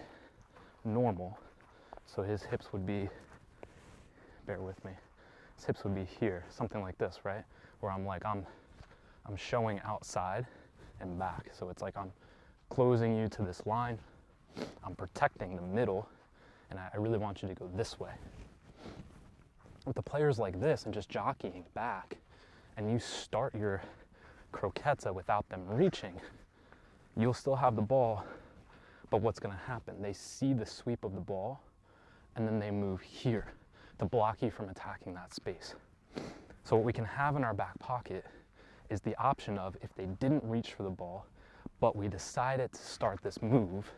normal, so his hips would be, bear with me, his hips would be here, something like this, right? Where I'm showing outside and back. So it's like I'm closing you to this line, I'm protecting the middle, and I really want you to go this way. With the players like this and just jockeying back, and you start your croqueta without them reaching, you'll still have the ball, but what's gonna happen? They see the sweep of the ball, and then they move here to block you from attacking that space. So what we can have in our back pocket is the option of, if they didn't reach for the ball, but we decided to start this move,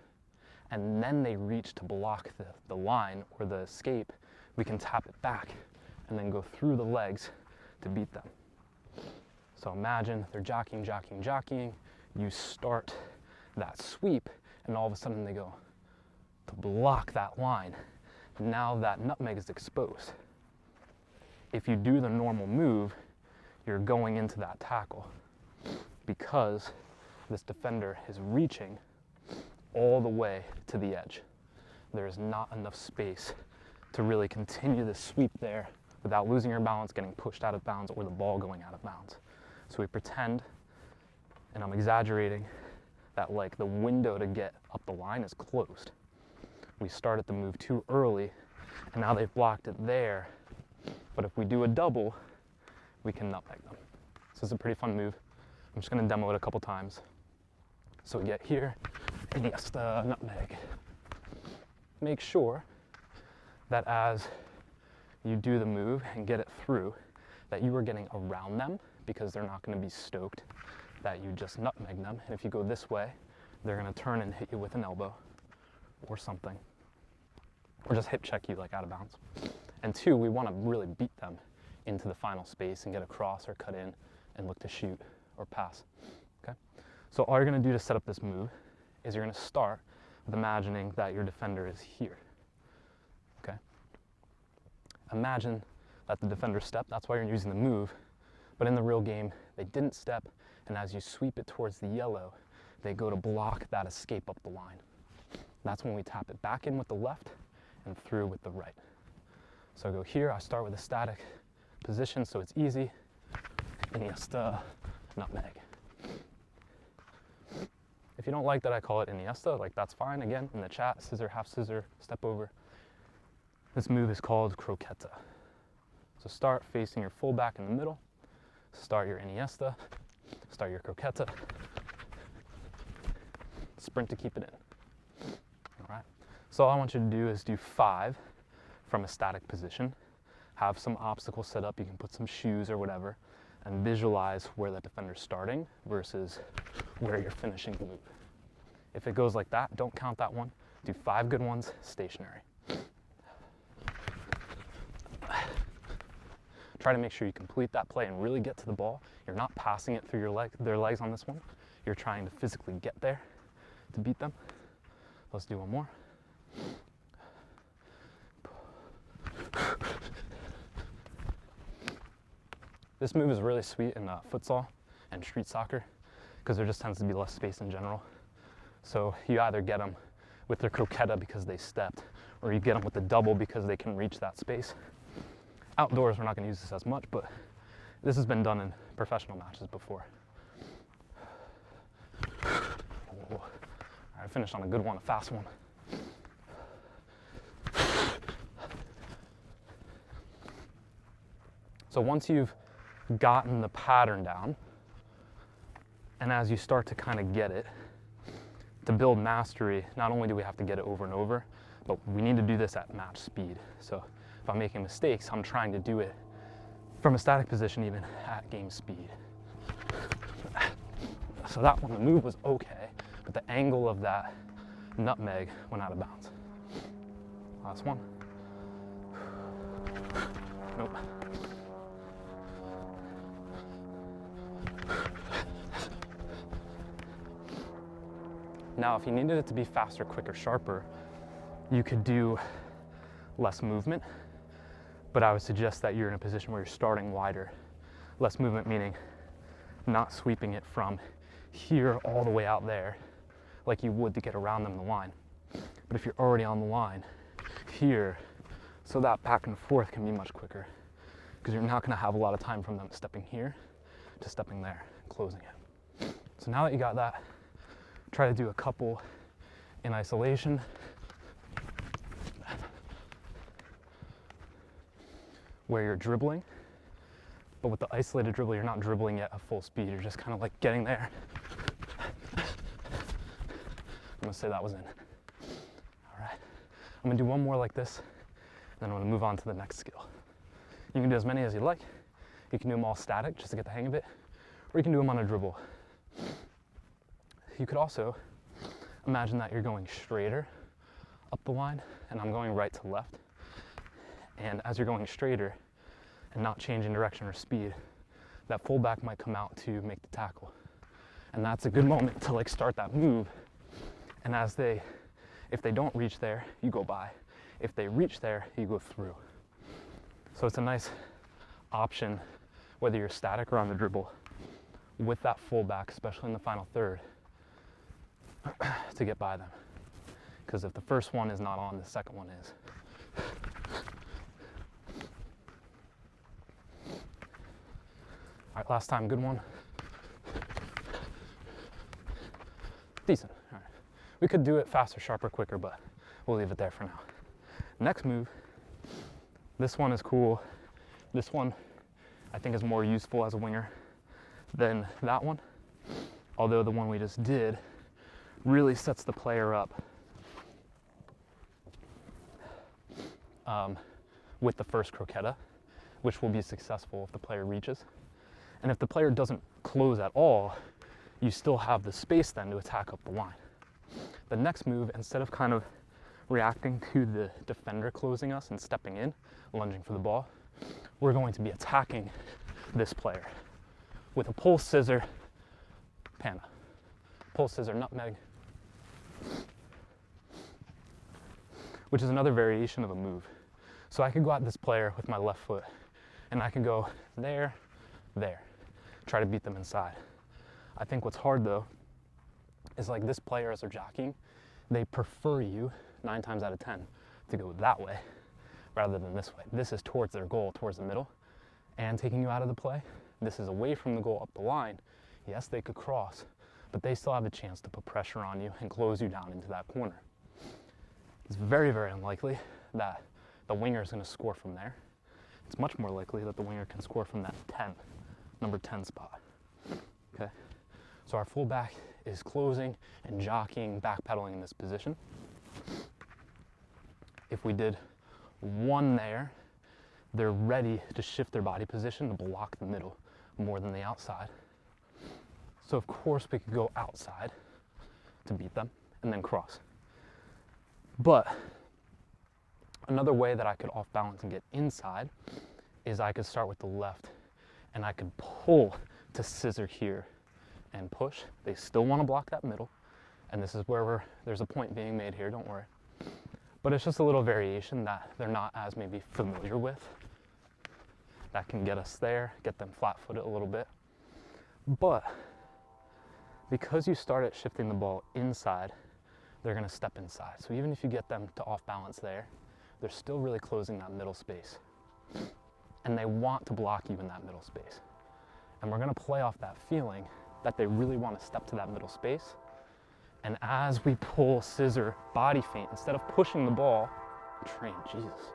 and then they reach to block the line or the escape, we can tap it back and then go through the legs to beat them. So imagine they're jockeying, jockeying, jockeying, you start that sweep, and all of a sudden they go to block that line. Now that nutmeg is exposed. If you do the normal move, you're going into that tackle because this defender is reaching all the way to the edge. There is not enough space to really continue the sweep there without losing your balance, getting pushed out of bounds, or the ball going out of bounds. So we pretend, and I'm exaggerating, that like the window to get up the line is closed. We started the move too early, and now they've blocked it there. But if we do a double, we can nutmeg them. So it's a pretty fun move. I'm just gonna demo it a couple times. So we get here, Iniesta, nutmeg. Make sure that as you do the move and get it through, that you are getting around them, because they're not gonna be stoked that you just nutmeg them. And if you go this way, they're gonna turn and hit you with an elbow or something, or just hip check you like out of bounds. And two, we wanna really beat them into the final space and get a cross or cut in and look to shoot or pass, okay? So all you're gonna do to set up this move is you're gonna start with imagining that your defender is here, okay? Imagine that the defender stepped, that's why you're using the move, But in the real game, they didn't step, and as you sweep it towards the yellow, they go to block that escape up the line. That's when we tap it back in with the left and through with the right. So I go here, I start with a static position so it's easy. Iniesta, nutmeg. If you don't like that I call it Iniesta, like that's fine. Again, in the chat, scissor, half scissor, step over. This move is called croqueta. So start facing your fullback in the middle, start your Iniesta, start your croqueta, sprint to keep it in. All right. So all I want you to do is do 5 from a static position. Have some obstacles set up, you can put some shoes or whatever, and visualize where the defender's starting versus where you're finishing the move. If it goes like that, don't count that one. Do 5 good ones, stationary. Try to make sure you complete that play and really get to the ball. You're not passing it through their legs on this one. You're trying to physically get there to beat them. Let's do one more. This move is really sweet in futsal and street soccer because there just tends to be less space in general. So you either get them with their croqueta because they stepped, or you get them with the double because they can reach that space. Outdoors, we're not going to use this as much, but this has been done in professional matches before. Oh. All right, I finished on a good one, a fast one. So once you've gotten the pattern down, and as you start to kind of get it, to build mastery, not only do we have to get it over and over, but we need to do this at match speed. So if I'm making mistakes, I'm trying to do it from a static position even at game speed. So that one, the move was okay, but the angle of that nutmeg went out of bounds. Last one. Nope. Now, if you needed it to be faster, quicker, sharper, you could do less movement, but I would suggest that you're in a position where you're starting wider. Less movement meaning not sweeping it from here all the way out there like you would to get around them the line. But if you're already on the line here, so that back and forth can be much quicker because you're not going to have a lot of time from them stepping here to stepping there, closing it. So now that you got that, try to do a couple in isolation. Where you're dribbling, but with the isolated dribble, you're not dribbling yet at full speed. You're just kind of like getting there. I'm gonna say that was in. All right, I'm gonna do one more like this, then I'm gonna move on to the next skill. You can do as many as you like. You can do them all static just to get the hang of it, or you can do them on a dribble. You could also imagine that you're going straighter up the line, and I'm going right to left. And as you're going straighter and not changing direction or speed, that fullback might come out to make the tackle. And that's a good moment to like start that move. And if they don't reach there, you go by. If they reach there, you go through. So it's a nice option, whether you're static or on the dribble, with that fullback, especially in the final third, to get by them. Because if the first one is not on, the second one is. All right, last time, good one. Decent, all right. We could do it faster, sharper, quicker, but we'll leave it there for now. Next move, this one is cool. This one I think is more useful as a winger than that one. Although the one we just did really sets the player up with the first croqueta, which will be successful if the player reaches. And if the player doesn't close at all, you still have the space then to attack up the line. The next move, instead of kind of reacting to the defender closing us and stepping in, lunging for the ball, we're going to be attacking this player with a pull, scissor, panna. Pull, scissor, nutmeg, which is another variation of a move. So I could go at this player with my left foot, and I could go there, there. try to beat them inside. I think what's hard though is like this player, as they're jockeying, they prefer you 9 times out of 10 to go that way rather than this way. This is towards their goal, towards the middle, and taking you out of the play. This is away from the goal, up the line. Yes, they could cross, but they still have a chance to put pressure on you and close you down into that corner. It's very, very unlikely that the winger is going to score from there. It's much more likely that the winger can score from that 10, number 10 spot. Okay, so our fullback is closing and jockeying, backpedaling in this position. If we did 1 there, they're ready to shift their body position to block the middle more than the outside. So of course we could go outside to beat them and then cross. But another way that I could off balance and get inside is I could start with the left and I could pull to scissor here and push. They still want to block that middle, and this is where there's a point being made here, don't worry. But it's just a little variation that they're not as maybe familiar with. That can get us there, get them flat-footed a little bit. But because you started shifting the ball inside, they're going to step inside. So even if you get them to off balance there, they're still really closing that middle space. And they want to block you in that middle space. And we're going to play off that feeling that they really want to step to that middle space. And as we pull, scissor, body feint, instead of pushing the ball, train, Jesus.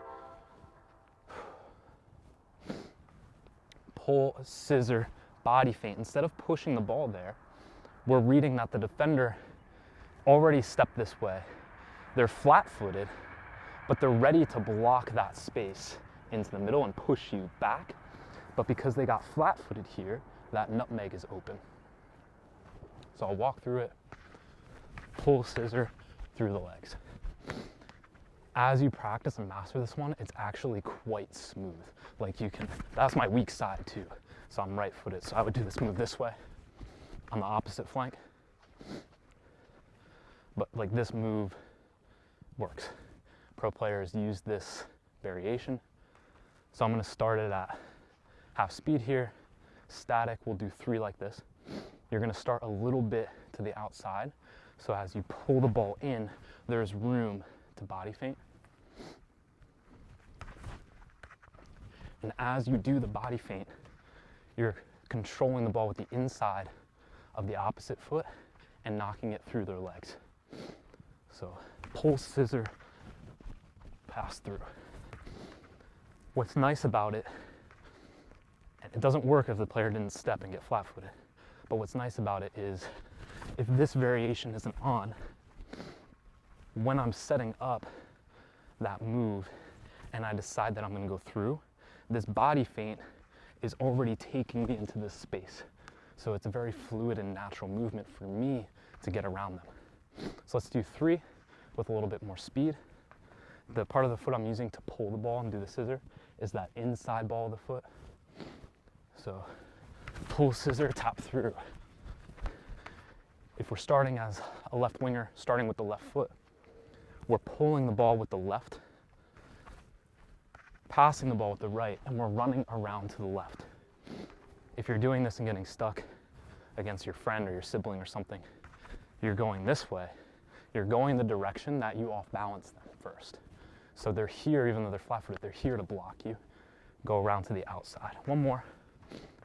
Pull, scissor, body feint, instead of pushing the ball there, we're reading that the defender already stepped this way. They're flat-footed, but they're ready to block that space into the middle and push you back. But because they got flat-footed here, that nutmeg is open. So I'll walk through it, pull, scissor, through the legs. As you practice and master this one, it's actually quite smooth. Like you can, that's my weak side too. So I'm right-footed, so I would do this move this way on the opposite flank. But like this move works. Pro players use this variation. So I'm gonna start it at half speed here, static, we'll do 3 like this. You're gonna start a little bit to the outside. So as you pull the ball in, there's room to body feint. And as you do the body feint, you're controlling the ball with the inside of the opposite foot and knocking it through their legs. So pull, scissor, pass through. What's nice about it, and it doesn't work if the player didn't step and get flat-footed, but what's nice about it is if this variation isn't on, when I'm setting up that move and I decide that I'm going to go through, this body feint is already taking me into this space. So it's a very fluid and natural movement for me to get around them. So let's do 3 with a little bit more speed. The part of the foot I'm using to pull the ball and do the scissor is that inside ball of the foot. So pull, scissor, tap through. If we're starting as a left winger, starting with the left foot, we're pulling the ball with the left, passing the ball with the right, and we're running around to the left. If you're doing this and getting stuck against your friend or your sibling or something, you're going this way, you're going the direction that you off balance them first. So they're here, even though they're flat-footed, they're here to block you. Go around to the outside. One more,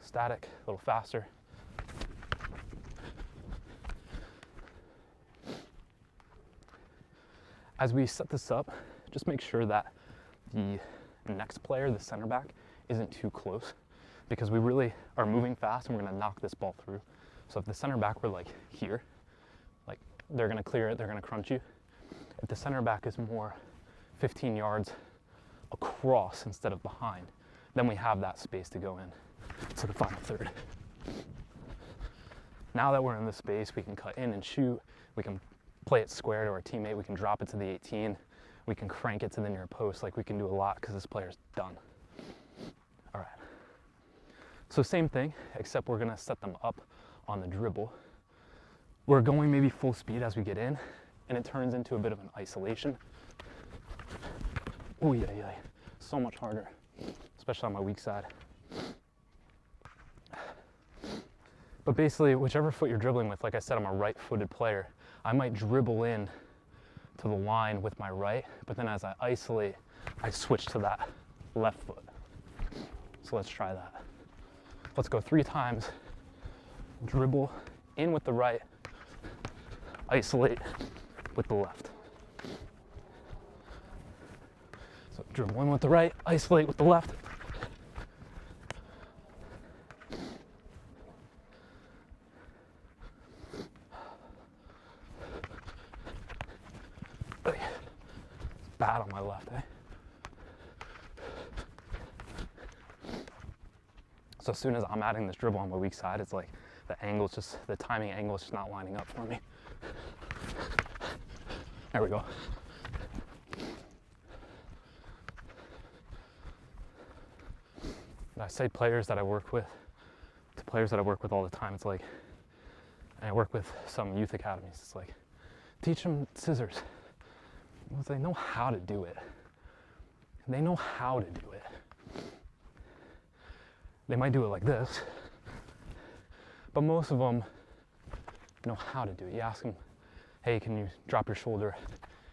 static, a little faster. As we set this up, just make sure that the next player, the center back, isn't too close, because we really are moving fast and we're gonna knock this ball through. So if the center back were like here, like they're gonna clear it, they're gonna crunch you. If the center back is more 15 yards across instead of behind, then we have that space to go in to the final third. Now that we're in this space, we can cut in and shoot, we can play it square to our teammate, we can drop it to the 18, we can crank it to the near post, like we can do a lot because this player's done. All right. So same thing, except we're gonna set them up on the dribble. We're going maybe full speed as we get in, and it turns into a bit of an isolation. Oh yeah, yeah, so much harder, especially on my weak side. But basically, whichever foot you're dribbling with, like I said, I'm a right-footed player. I might dribble in to the line with my right, but then as I isolate, I switch to that left foot. So let's try that. Let's go 3 times. Dribble in with the right, isolate with the left. So dribble in with the right, isolate with the left. Bad on my left, eh? So as soon as I'm adding this dribble on my weak side, it's like the timing angle is just not lining up for me. There we go. And I say players that I work with, to players that I work with all the time, it's like, and I work with some youth academies, it's like, teach them scissors. They know how to do it. They know how to do it. They might do it like this, but most of them know how to do it. You ask them, hey, can you drop your shoulder?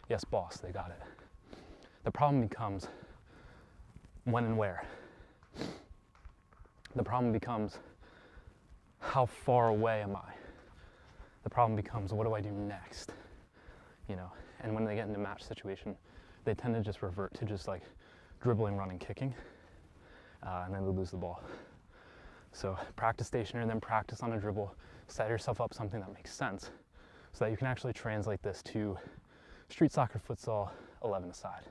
Yes, boss, they got it. The problem becomes when and where. The problem becomes how far away am I? The problem becomes what do I do next? You know, and when they get into match situation, they tend to just revert to just like dribbling, running, kicking, and then they lose the ball. So practice stationary, then practice on a dribble, set yourself up something that makes sense so that you can actually translate this to street soccer, futsal, 11 aside.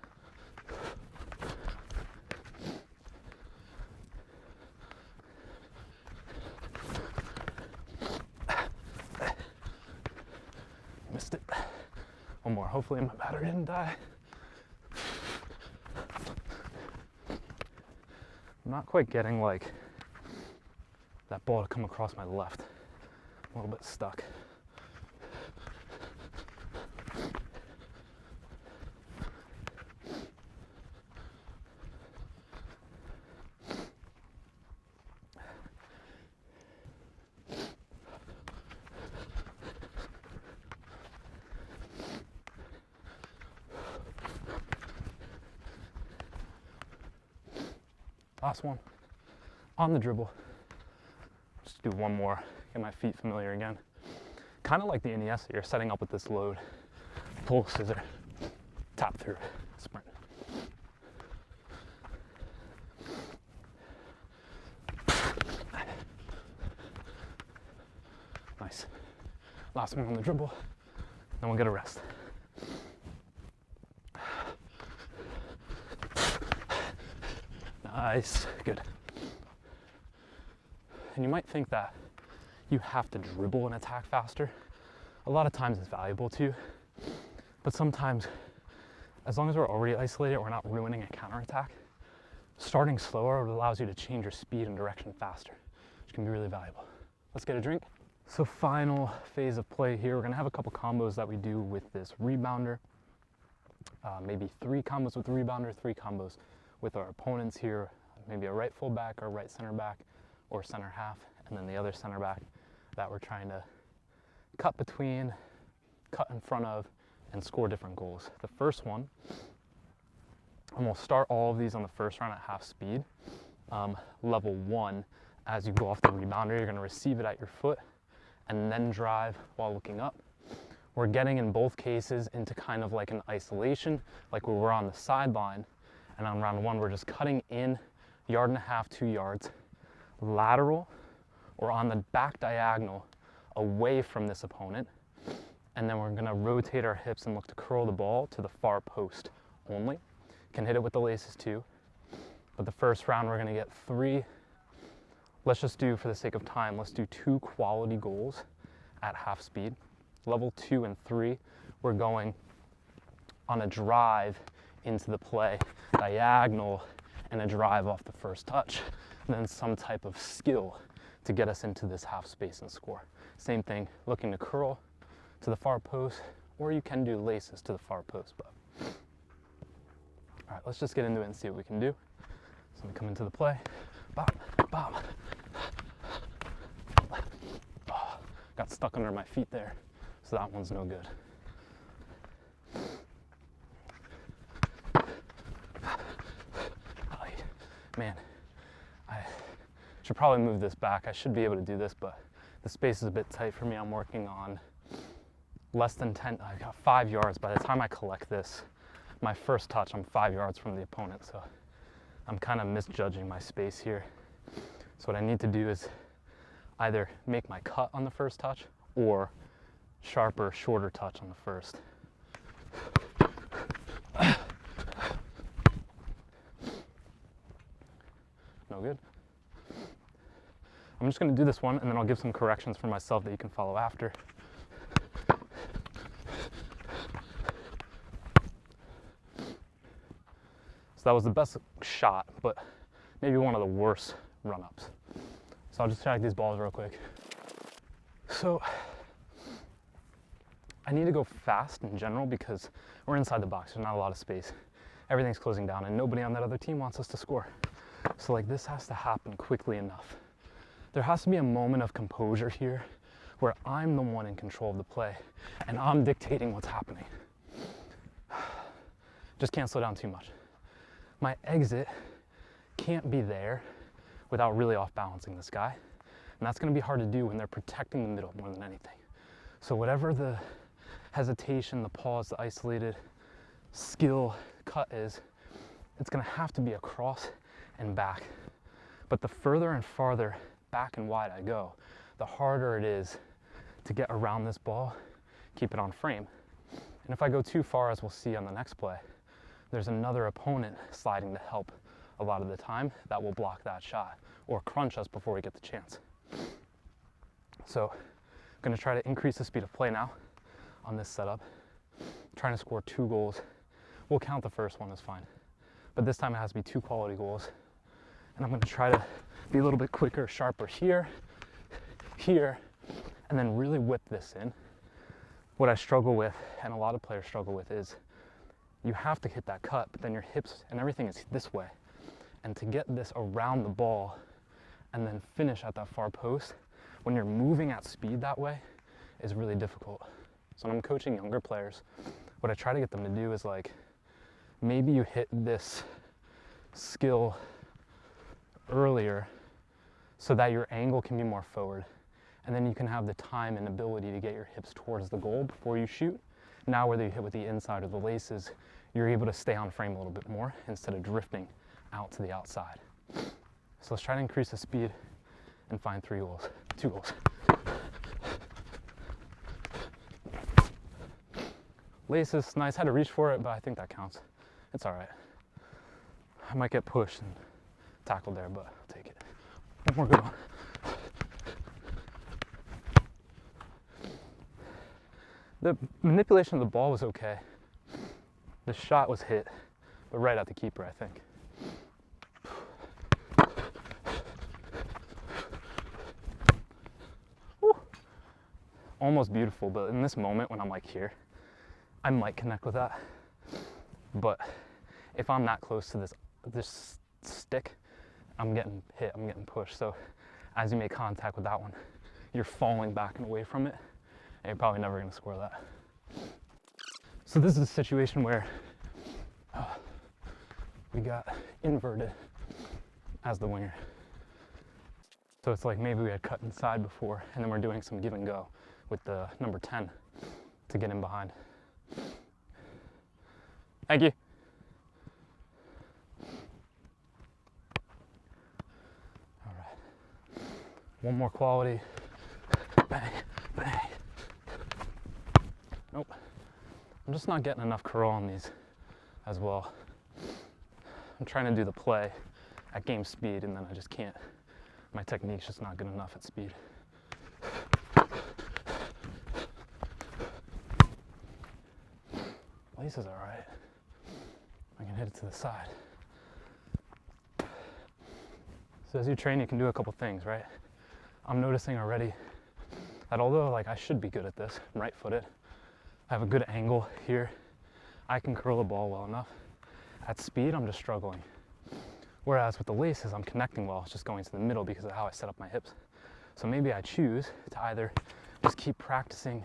Missed it. One more. Hopefully my battery didn't die. I'm not quite getting like that ball to come across my left. I'm a little bit stuck. Last one, on the dribble. Just do one more, get my feet familiar again. Kind of like the NES, you're setting up with this load. Pull, scissor, tap through, sprint. Nice. Last one on the dribble, then we'll get a rest. Nice, good. And you might think that you have to dribble and attack faster. A lot of times it's valuable too, but sometimes, as long as we're already isolated, we're not ruining a counterattack. Starting slower allows you to change your speed and direction faster, which can be really valuable. Let's get a drink. So final phase of play here, we're gonna have a couple combos that we do with this rebounder. Maybe 3 combos with the rebounder, 3 combos with our opponents here, maybe a right fullback or right center back or center half, and then the other center back that we're trying to cut between, cut in front of, and score different goals. The first one, and we'll start all of these on the first round at half speed. Level 1, as you go off the rebounder, you're gonna receive it at your foot and then drive while looking up. We're getting in both cases into kind of like an isolation, like where we're on the sideline. And on round 1, we're just cutting in 1.5 yards, 2 yards, lateral or on the back diagonal away from this opponent. And then we're gonna rotate our hips and look to curl the ball to the far post only. Can hit it with the laces too. But the first round, we're gonna get 3. Let's just do, for the sake of time, let's do 2 quality goals at half speed. Level 2 and 3, we're going on a drive into the play, diagonal, and a drive off the first touch, and then some type of skill to get us into this half space and score. Same thing, looking to curl to the far post, or you can do laces to the far post. But all right, let's just get into it and see what we can do. So we come into the play, bop, bop. got stuck under my feet there, so that one's no good. Man, I should probably move this back. I should be able to do this, but the space is a bit tight for me. I'm working on less than 10, I got 5 yards. By the time I collect this, my first touch, I'm 5 yards from the opponent, so I'm kind of misjudging my space here. So what I need to do is either make my cut on the first touch or sharper, shorter touch on the first. No good. I'm just going to do this one, and then I'll give some corrections for myself that you can follow after. So that was the best shot, but maybe one of the worst run-ups. So I'll just check these balls real quick. So I need to go fast in general because we're inside the box. There's not a lot of space. Everything's closing down, and nobody on that other team wants us to score. So like this has to happen quickly enough. There has to be a moment of composure here where I'm the one in control of the play and I'm dictating what's happening. Just can't slow down too much. My exit can't be there without really off balancing this guy. And that's going to be hard to do when they're protecting the middle more than anything. So whatever the hesitation, the pause, the isolated skill cut is, it's going to have to be across and back. But the further and farther back and wide I go, the harder it is to get around this ball, keep it on frame. And if I go too far, as we'll see on the next play, there's another opponent sliding to help a lot of the time that will block that shot or crunch us before we get the chance. So I'm going to try to increase the speed of play now on this setup. I'm trying to score 2 goals. We'll count the first one as fine. But this time it has to be 2 quality goals. And I'm going to try to be a little bit quicker, sharper here, and then really whip this in. What I struggle with, and a lot of players struggle with, is you have to hit that cut, but then your hips and everything is this way. And to get this around the ball and then finish at that far post, when you're moving at speed that way, is really difficult. So when I'm coaching younger players, what I try to get them to do is like, maybe you hit this skill earlier so that your angle can be more forward. And then you can have the time and ability to get your hips towards the goal before you shoot. Now whether you hit with the inside or the laces, you're able to stay on frame a little bit more instead of drifting out to the outside. So let's try to increase the speed and find 2 goals. Laces, nice, had to reach for it, but I think that counts. It's all right. I might get pushed and tackled there, but I'll take it. One more good one. The manipulation of the ball was okay. The shot was hit, but right at the keeper, I think. Woo. Almost beautiful, but in this moment when I'm like here, I might connect with that. But if I'm not close to this stick, I'm getting hit, I'm getting pushed. So as you make contact with that one, you're falling back and away from it, and you're probably never going to score that. So this is a situation where we got inverted as the winger. So it's like maybe we had cut inside before, and then we're doing some give and go with the number 10 to get in behind. Thank you. All right. One more quality. Bang, bang. Nope. I'm just not getting enough curl on these as well. I'm trying to do the play at game speed, and then I just can't. My technique's just not good enough at speed. Lace is all right. I can hit it to the side. So as you train, you can do a couple things, right? I'm noticing already that although like I should be good at this, I'm right-footed, I have a good angle here, I can curl the ball well enough. At speed, I'm just struggling. Whereas with the laces, I'm connecting well, it's just going to the middle because of how I set up my hips. So maybe I choose to either just keep practicing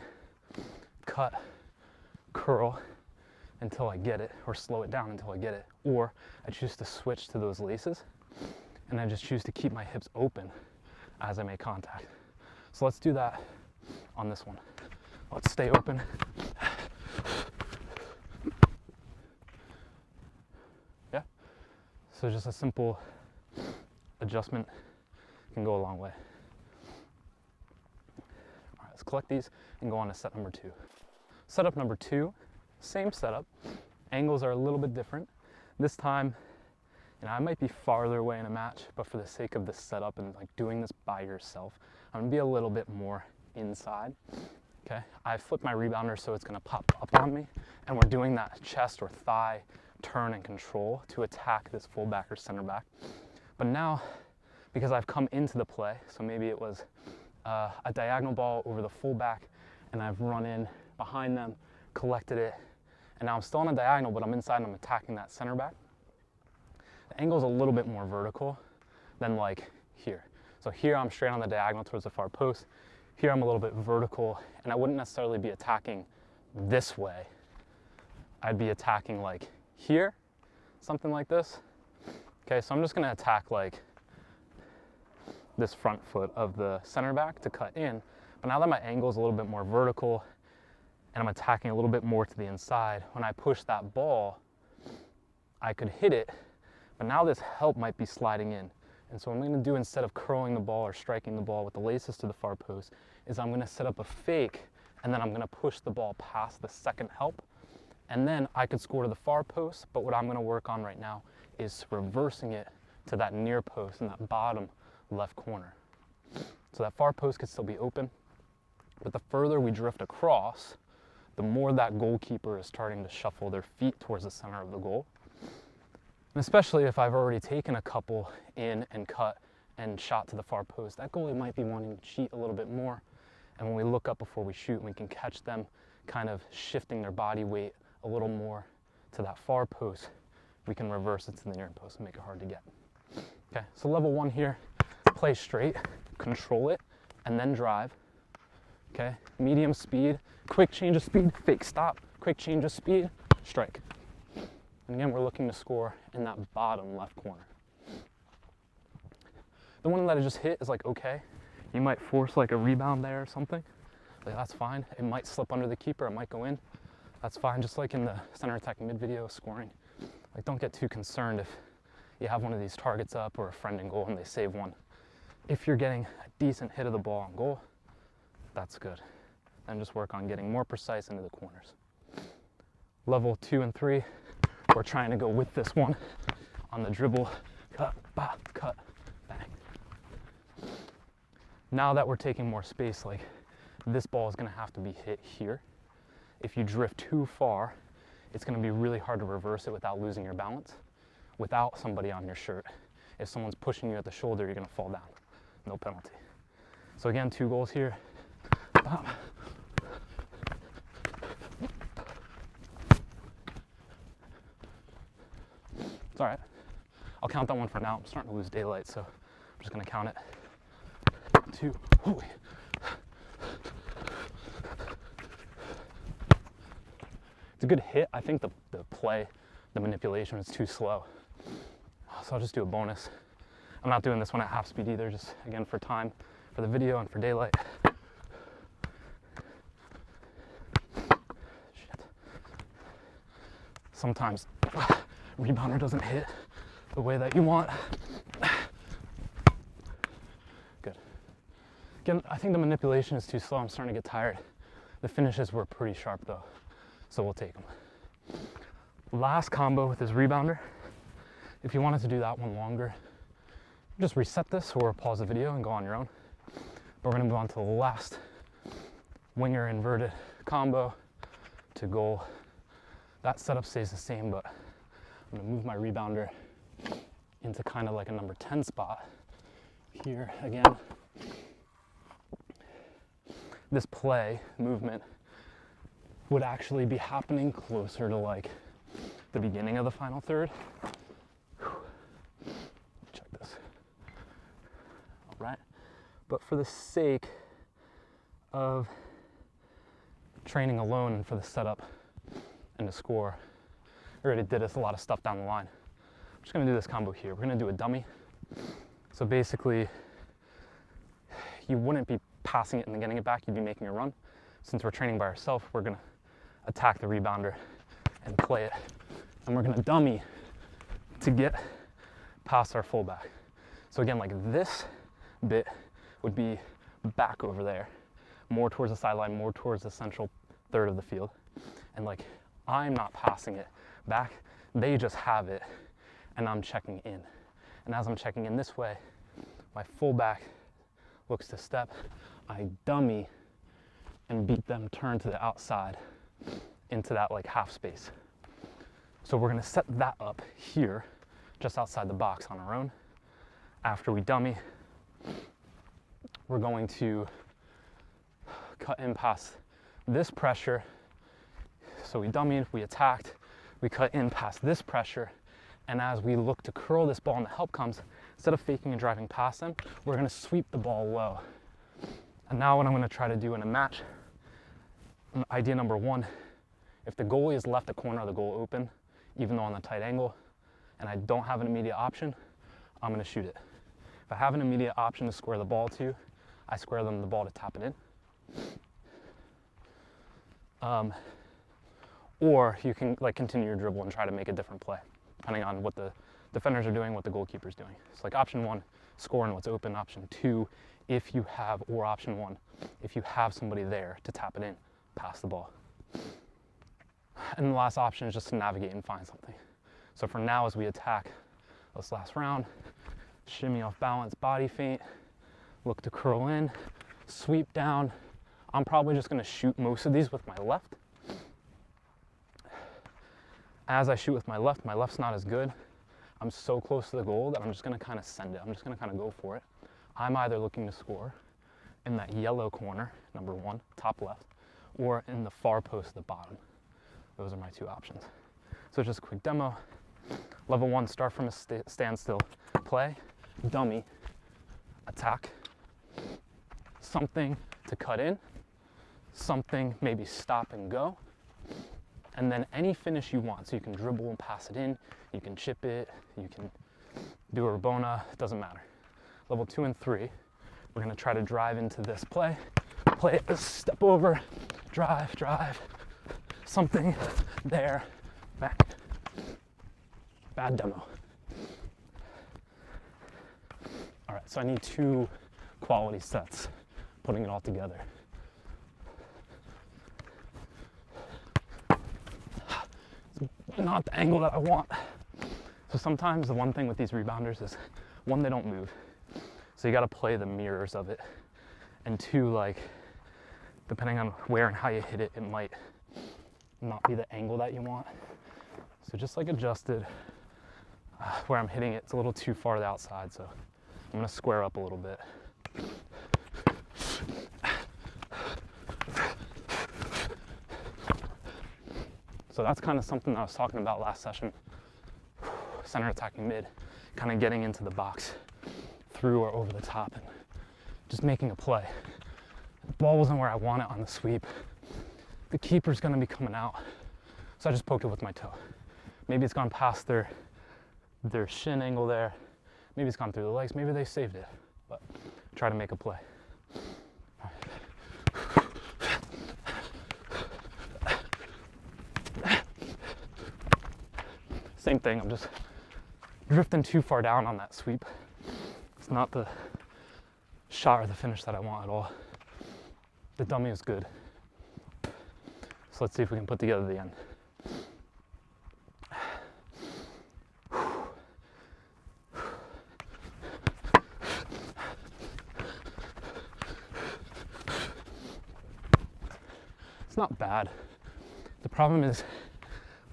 cut, curl until I get it, or slow it down until I get it. Or I choose to switch to those laces, and I just choose to keep my hips open as I make contact. So let's do that on this one. Let's stay open. Yeah? So just a simple adjustment can go a long way. All right, let's collect these and go on to set number 2. Setup number 2, same setup. Angles are a little bit different. This time, I might be farther away in a match, but for the sake of this setup and like doing this by yourself, I'm gonna be a little bit more inside. Okay, I flipped my rebounder so it's gonna pop up on me, and we're doing that chest or thigh turn and control to attack this fullback or center back. But now, because I've come into the play, so maybe it was a diagonal ball over the fullback, and I've run in behind them, collected it, and now I'm still on a diagonal, but I'm inside and I'm attacking that center back. The angle's a little bit more vertical than like here. So here I'm straight on the diagonal towards the far post. Here I'm a little bit vertical, and I wouldn't necessarily be attacking this way. I'd be attacking like here, something like this. Okay, so I'm just gonna attack like this front foot of the center back to cut in. But now that my angle is a little bit more vertical and I'm attacking a little bit more to the inside, when I push that ball, I could hit it, but now this help might be sliding in. And so what I'm gonna do, instead of curling the ball or striking the ball with the laces to the far post, is I'm gonna set up a fake, and then I'm gonna push the ball past the second help, and then I could score to the far post, but what I'm gonna work on right now is reversing it to that near post in that bottom left corner. So that far post could still be open, but the further we drift across, the more that goalkeeper is starting to shuffle their feet towards the center of the goal. And especially if I've already taken a couple in and cut and shot to the far post, that goalie might be wanting to cheat a little bit more. And when we look up before we shoot, we can catch them kind of shifting their body weight a little more to that far post. We can reverse it to the near post and make it hard to get. Okay, so level 1 here, play straight, control it, and then drive. Okay, medium speed, quick change of speed, fake stop, quick change of speed, strike. And again, we're looking to score in that bottom left corner. The one that I just hit is like, okay, you might force like a rebound there or something. Like, that's fine. It might slip under the keeper, it might go in. That's fine, just like in the center attack mid video scoring. Like, don't get too concerned if you have one of these targets up or a friend in goal and they save one. If you're getting a decent hit of the ball on goal, that's good. Then just work on getting more precise into the corners. Level 2 and 3, we're trying to go with this one on the dribble, cut, bah, cut, bang. Now that we're taking more space, like this ball is gonna have to be hit here. If you drift too far, it's gonna be really hard to reverse it without losing your balance, without somebody on your shirt. If someone's pushing you at the shoulder, you're gonna fall down. No penalty. So again, 2 goals here. Bam. It's all right. I'll count that one for now. I'm starting to lose daylight, so I'm just gonna count it. 2. Ooh. It's a good hit. I think the play, the manipulation is too slow. So I'll just do a bonus. I'm not doing this one at half speed either, just again for time, for the video and for daylight. Shit. Sometimes rebounder doesn't hit the way that you want. Good. Again, I think the manipulation is too slow. I'm starting to get tired. The finishes were pretty sharp though, so we'll take them. Last combo with this rebounder. If you wanted to do that one longer, just reset this or pause the video and go on your own. But we're gonna move on to the last winger inverted combo to goal. That setup stays the same, but I'm gonna move my rebounder into kind of like a number 10 spot here again. This play movement would actually be happening closer to like the beginning of the final third. Check this. All right. But for the sake of training alone and for the setup and the score, I already did a lot of stuff down the line. I'm just gonna do this combo here. We're gonna do a dummy. So basically, you wouldn't be passing it and then getting it back, you'd be making a run. Since we're training by ourselves, we're gonna attack the rebounder and play it. And we're gonna dummy to get past our fullback. So again, like this bit would be back over there, more towards the sideline, more towards the central third of the field. And like, I'm not passing it back, they just have it, and I'm checking in. And as I'm checking in this way, my fullback looks to step, I dummy and beat them turn to the outside into that like half space. So we're gonna set that up here, just outside the box on our own. After we dummy, we're going to cut in past this pressure. So we dummied, we attacked, we cut in past this pressure, and as we look to curl this ball and the help comes, instead of faking and driving past them, we're gonna sweep the ball low. And now what I'm gonna try to do in a match, idea number one, if the goalie has left the corner of the goal open, even though on the tight angle, and I don't have an immediate option, I'm gonna shoot it. If I have an immediate option to square the ball to, I square them the ball to tap it in. Or you can like continue your dribble and try to make a different play, depending on what the defenders are doing, what the goalkeeper's doing. So like option one, scoring what's open. Option two, if you have, or option one, if you have somebody there to tap it in, pass the ball. And the last option is just to navigate and find something. So for now, as we attack this last round, shimmy off balance, body feint, look to curl in, sweep down. I'm probably just gonna shoot most of these with my left. As I shoot with my left's not as good. I'm so close to the goal that I'm just gonna kind of send it. I'm just gonna kind of go for it. I'm either looking to score in that yellow corner, number one, top left, or in the far post at the bottom. Those are my two options. So just a quick demo. Level one, start from a standstill. Play, dummy, attack, something to cut in, something maybe stop and go, and then any finish you want. So you can dribble and pass it in, you can chip it, you can do a Rabona, it doesn't matter. Level 2 and 3, we're gonna try to drive into this play it, step over, drive, something there, back. Bad demo. All right, so I need 2 quality sets, putting it all together. Not the angle that I want. So sometimes the one thing with these rebounders is, one, they don't move. So you gotta play the mirrors of it. And 2, like, depending on where and how you hit it, it might not be the angle that you want. So just like adjust it. Where I'm hitting it, it's a little too far to the outside, so I'm gonna square up a little bit. So that's kind of something I was talking about last session. Center attacking mid, kind of getting into the box, through or over the top, and just making a play. The ball wasn't where I want it on the sweep. The keeper's gonna be coming out, so I just poked it with my toe. Maybe it's gone past their shin angle there. Maybe it's gone through the legs. Maybe they saved it, but try to make a play. Same thing, I'm just drifting too far down on that sweep. It's not the shot or the finish that I want at all. The dummy is good. So let's see if we can put together the end. It's not bad. The problem is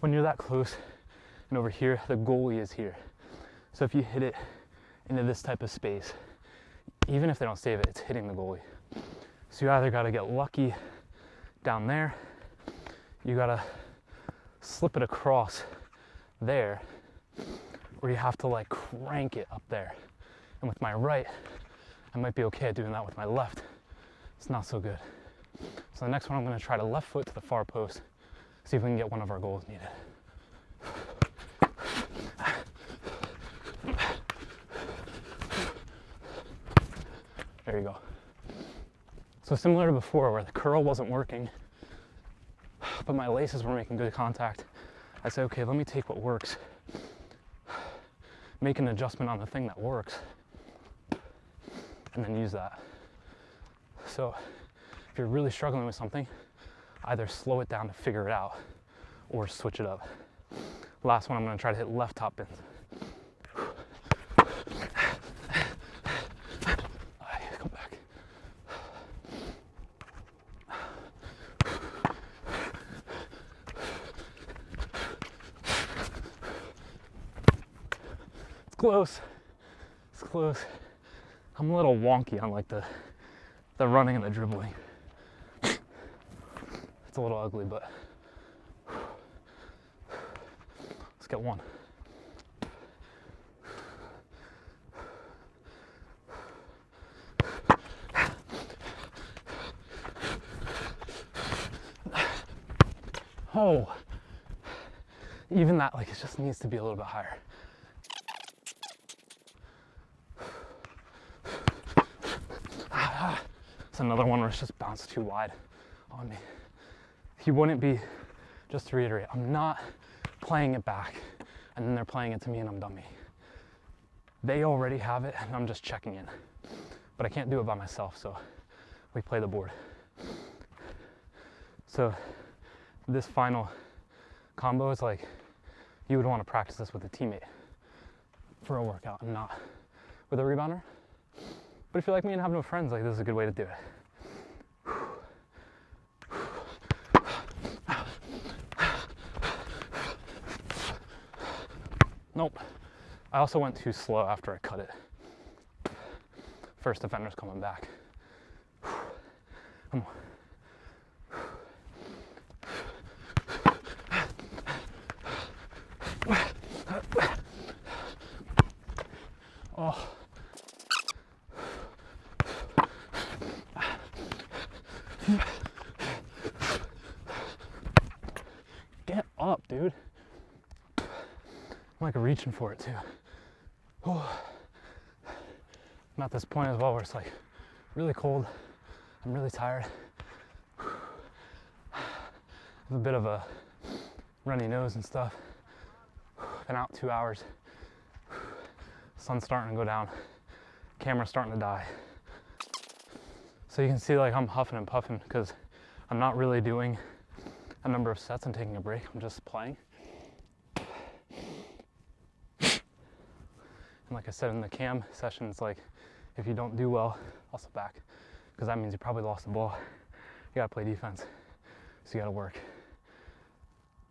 when you're that close and over here, the goalie is here. So if you hit it into this type of space, even if they don't save it, it's hitting the goalie. So you either gotta get lucky down there, you gotta slip it across there, or you have to like crank it up there. And with my right, I might be okay at doing that. With my left, it's not so good. So the next one, I'm gonna try to left foot to the far post, see if we can get one of our goals needed. There you go. So similar to before where the curl wasn't working, but my laces were making good contact, I said, okay, let me take what works, make an adjustment on the thing that works, and then use that. So if you're really struggling with something, either slow it down to figure it out or switch it up. Last one, I'm gonna try to hit left top bins. Come back. It's close. It's close. I'm a little wonky on like the running and the dribbling. It's a little ugly, but let's get one. Oh, even that, like, it just needs to be a little bit higher. It's another one where it's just bounced too wide on me. He wouldn't be, just to reiterate, I'm not playing it back and then they're playing it to me and I'm dummy. They already have it and I'm just checking in. But I can't do it by myself, so we play the board. So this final combo is like, you would want to practice this with a teammate for a workout and not with a rebounder. But if you're like me and have no friends, like, this is a good way to do it. Nope. I also went too slow after I cut it. First defender's coming back. Come on. Oh. Get up, dude. I'm like reaching for it too. Oh. I'm at this point as well where it's like really cold. I'm really tired. I have a bit of a runny nose and stuff. Been out 2 hours. Sun's starting to go down. Camera's starting to die. So you can see, like, I'm huffing and puffing because I'm not really doing a number of sets and taking a break. I'm just playing. And like I said in the cam session, it's like, if you don't do well, hustle back, because that means you probably lost the ball. You gotta play defense, so you gotta work.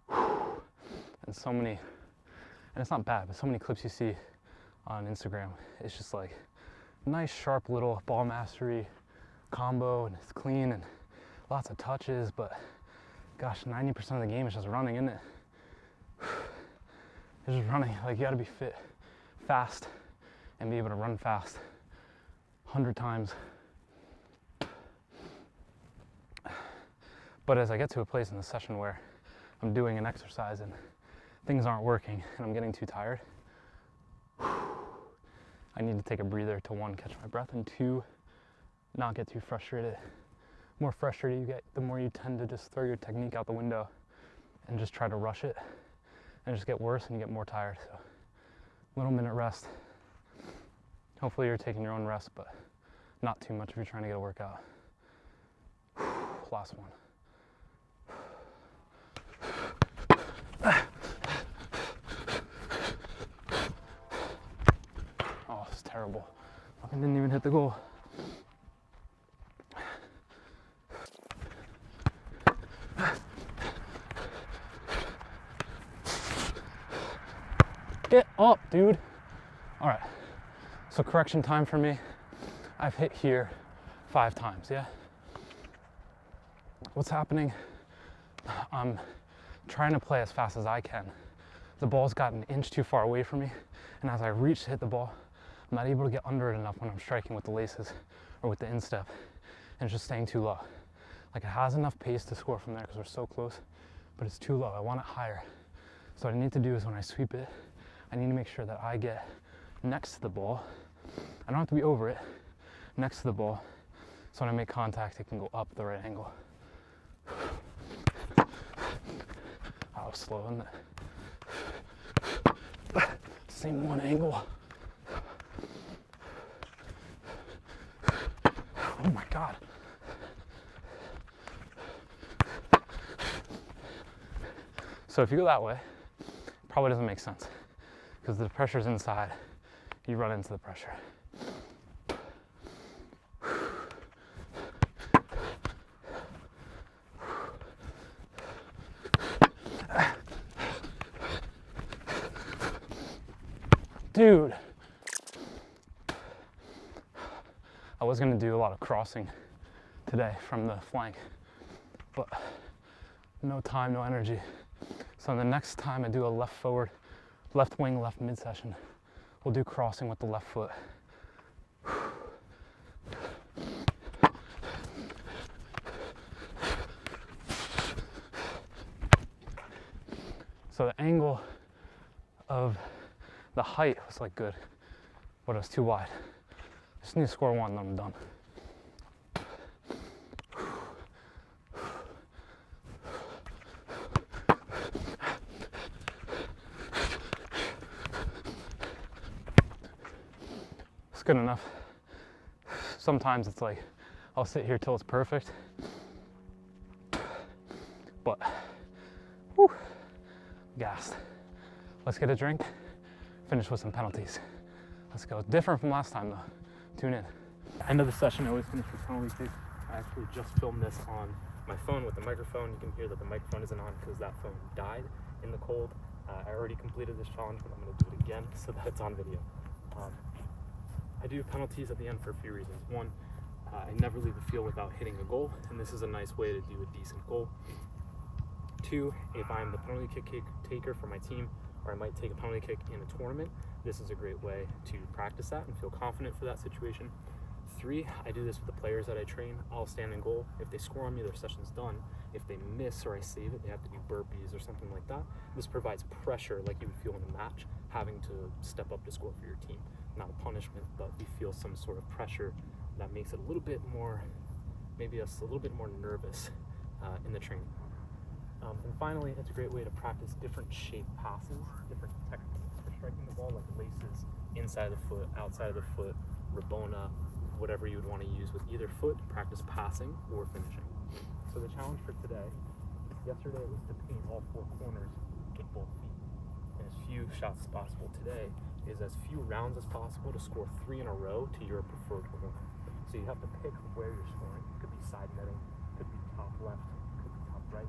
And so many, and it's not bad, but so many clips you see on Instagram, it's just like nice, sharp little ball mastery combo, and it's clean and lots of touches, but gosh, 90% of the game is just running, isn't it? It's just running. Like, you gotta be fit, fast, and be able to run fast 100 times. But as I get to a place in the session where I'm doing an exercise and things aren't working and I'm getting too tired, I need to take a breather to, one, catch my breath, and two, not get too frustrated. The more frustrated you get, the more you tend to just throw your technique out the window and just try to rush it, and just get worse and you get more tired. So, little minute rest. Hopefully you're taking your own rest, but not too much if you're trying to get a workout. Last one. Oh, this is terrible. I didn't even hit the goal. Get up, dude. All right, so correction time for me. I've hit here 5 times, yeah? What's happening? I'm trying to play as fast as I can. The ball's got an inch too far away from me, and as I reach to hit the ball, I'm not able to get under it enough when I'm striking with the laces or with the instep, and it's just staying too low. Like it has enough pace to score from there because we're so close, but it's too low. I want it higher. So what I need to do is when I sweep it, I need to make sure that I get next to the ball. I don't have to be over it, next to the ball. So when I make contact, it can go up the right angle. I was slow in that. Same one angle. Oh my God. So if you go that way, it probably doesn't make sense because the pressure's inside. You run into the pressure. Dude, I was gonna do a lot of crossing today from the flank, but no time, no energy. So the next time I do a left forward, left wing, left mid session, we'll do crossing with the left foot. So the angle of the height was like good, but it was too wide. Just need to score one, then I'm done. It's good enough. Sometimes it's like, I'll sit here till it's perfect, but, whew, gassed. Let's get a drink. Finish with some penalties. Let's go. Different from last time though. Tune in. End of the session, I always finish with penalty kicks. I actually just filmed this on my phone with the microphone. You can hear that the microphone isn't on because that phone died in the cold. I already completed this challenge, but I'm going to do it again so that it's on video. I do penalties at the end for a few reasons. One, I never leave the field without hitting a goal, and this is a nice way to do a decent goal. Two, if I'm the penalty kick taker for my team, or I might take a penalty kick in a tournament, this is a great way to practice that and feel confident for that situation. Three, I do this with the players that I train. I'll stand in goal. If they score on me, their session's done. If they miss or I save it, they have to do burpees or something like that. This provides pressure like you would feel in a match, having to step up to score for your team. Not a punishment, but we feel some sort of pressure that makes it a little bit more, maybe us a little bit more nervous in the training. And finally, it's a great way to practice different shape passes, different techniques for striking the ball, like laces, inside of the foot, outside of the foot, Rebounder, whatever you would want to use with either foot to practice passing or finishing. So the challenge for today, yesterday was to paint all four corners with both feet. And as few shots as possible today is as few rounds as possible to score 3 in a row to your preferred corner. So you have to pick where you're scoring. It could be side netting, could be top left, could be top right.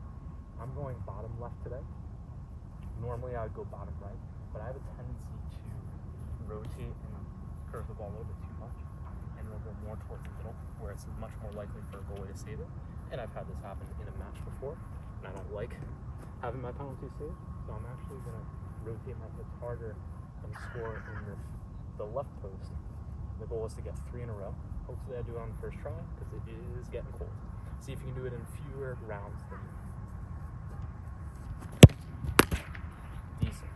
I'm going bottom left today. Normally I would go bottom right, but I have a tendency to rotate and curve the ball a little bit too much, and it'll go more towards the middle, where it's much more likely for a goalie to save it. And I've had this happen in a match before, and I don't like having my penalties saved, so I'm actually going to rotate my hips harder and score in the left post. The goal is to get 3 in a row. Hopefully I do it on the first try, because it is getting cold. See if you can do it in fewer rounds than decent.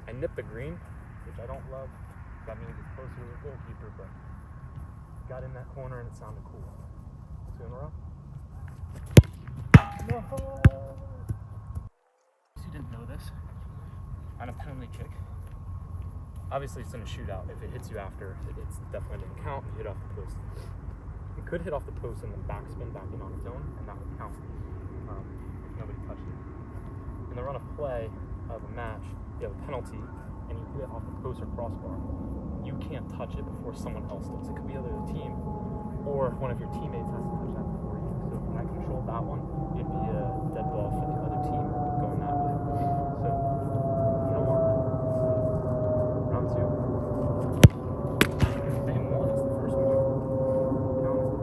I nipped the green, which I don't love. That means it's closer to the goalkeeper, but got in that corner and it sounded cool. 2 in a row. No! If you didn't know this, on a penalty kick, obviously it's in a shootout. If it hits you after, it's definitely didn't count and hit off the post. It could hit off the post and then backspin back in on its own, and that would count if nobody touched it. In the run of play of a match, you have a penalty and you hit it off the post or crossbar. You can't touch it before someone else does. It could be either the team or one of your teammates has to touch that before you. So when I controlled that one, it'd be a dead ball for the other team going that way. So you don't want that. Round 2. Same one as the first one. Count it.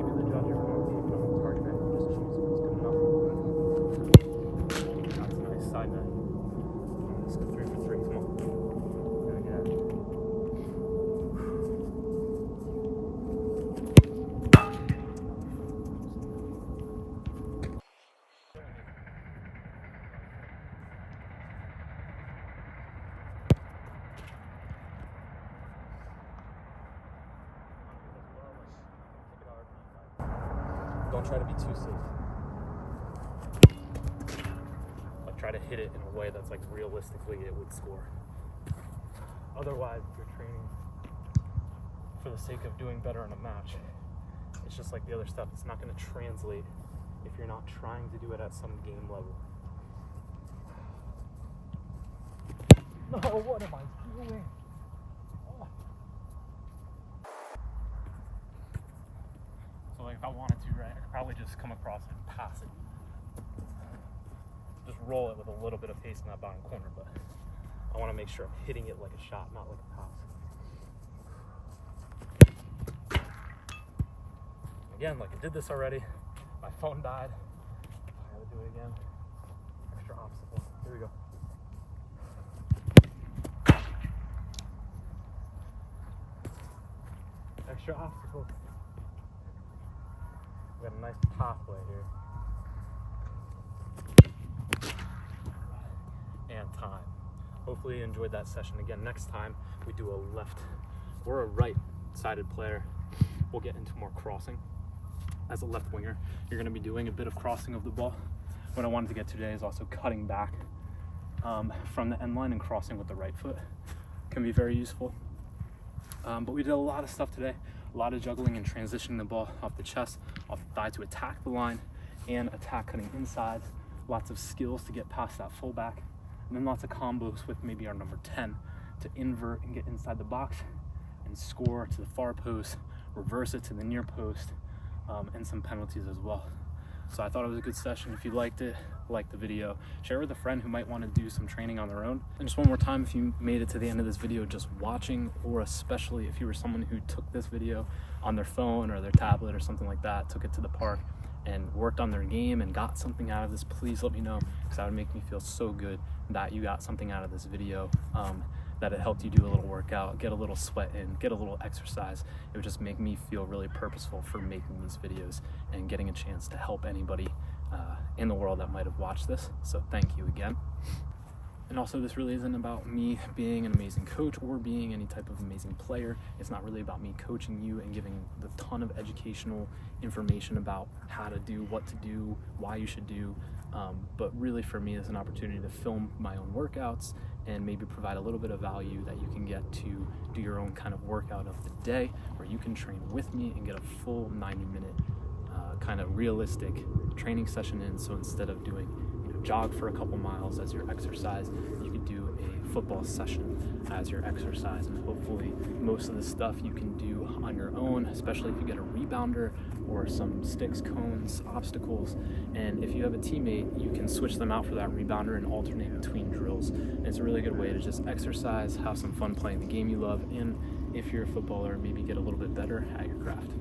You be the judge your penalty. If you don't target it, just choose if it's good enough. That's a nice side net. Let's go 3 for 3. Come on. Gotta get it. Don't try to be too safe. Like, try to hit it in a way that's like realistically it would score. Otherwise, if you're training for the sake of doing better in a match, it's just like the other stuff. It's not going to translate if you're not trying to do it at some game level. No, what am I doing? Oh. So like if I wanted to, right, I could probably just come across it and pass it. Just roll it with a little bit of pace in that bottom corner, but I want to make sure I'm hitting it like a shot, not like a pass. Again, like I did this already. My phone died. I gotta do it again. Extra obstacle. Here we go. Extra obstacle. We got a nice pathway here. And time. Hopefully you enjoyed that session. Again, next time we do a left or a right-sided player. We'll get into more crossing. As a left winger, you're going to be doing a bit of crossing of the ball. What I wanted to get to today is also cutting back from the end line and crossing with the right foot. Can be very useful. But we did a lot of stuff today, a lot of juggling and transitioning the ball off the chest, off the thigh to attack the line and attack cutting inside. Lots of skills to get past that fullback, and then lots of combos with maybe our number 10 to invert and get inside the box and score to the far post, reverse it to the near post, and some penalties as well. So I thought it was a good session. If you liked it, like the video, share with a friend who might want to do some training on their own. And just one more time, if you made it to the end of this video just watching, or especially if you were someone who took this video on their phone or their tablet or something like that, took it to the park and worked on their game and got something out of this, please let me know, because that would make me feel so good that you got something out of this video, that it helped you do a little workout, get a little sweat in, get a little exercise. It would just make me feel really purposeful for making these videos and getting a chance to help anybody in the world that might have watched this. So thank you again. And also, this really isn't about me being an amazing coach or being any type of amazing player. It's not really about me coaching you and giving the ton of educational information about how to do, what to do, why you should do. But really for me, it's an opportunity to film my own workouts and maybe provide a little bit of value that you can get to do your own kind of workout of the day, where you can train with me and get a full 90-minute kind of realistic training session in. So instead of doing jog for a couple miles as your exercise, you could do a football session as your exercise, and hopefully most of the stuff you can do on your own, especially if you get a rebounder or some sticks, cones, obstacles. And if you have a teammate, you can switch them out for that rebounder and alternate between drills. And it's a really good way to just exercise, have some fun playing the game you love, and if you're a footballer, maybe get a little bit better at your craft.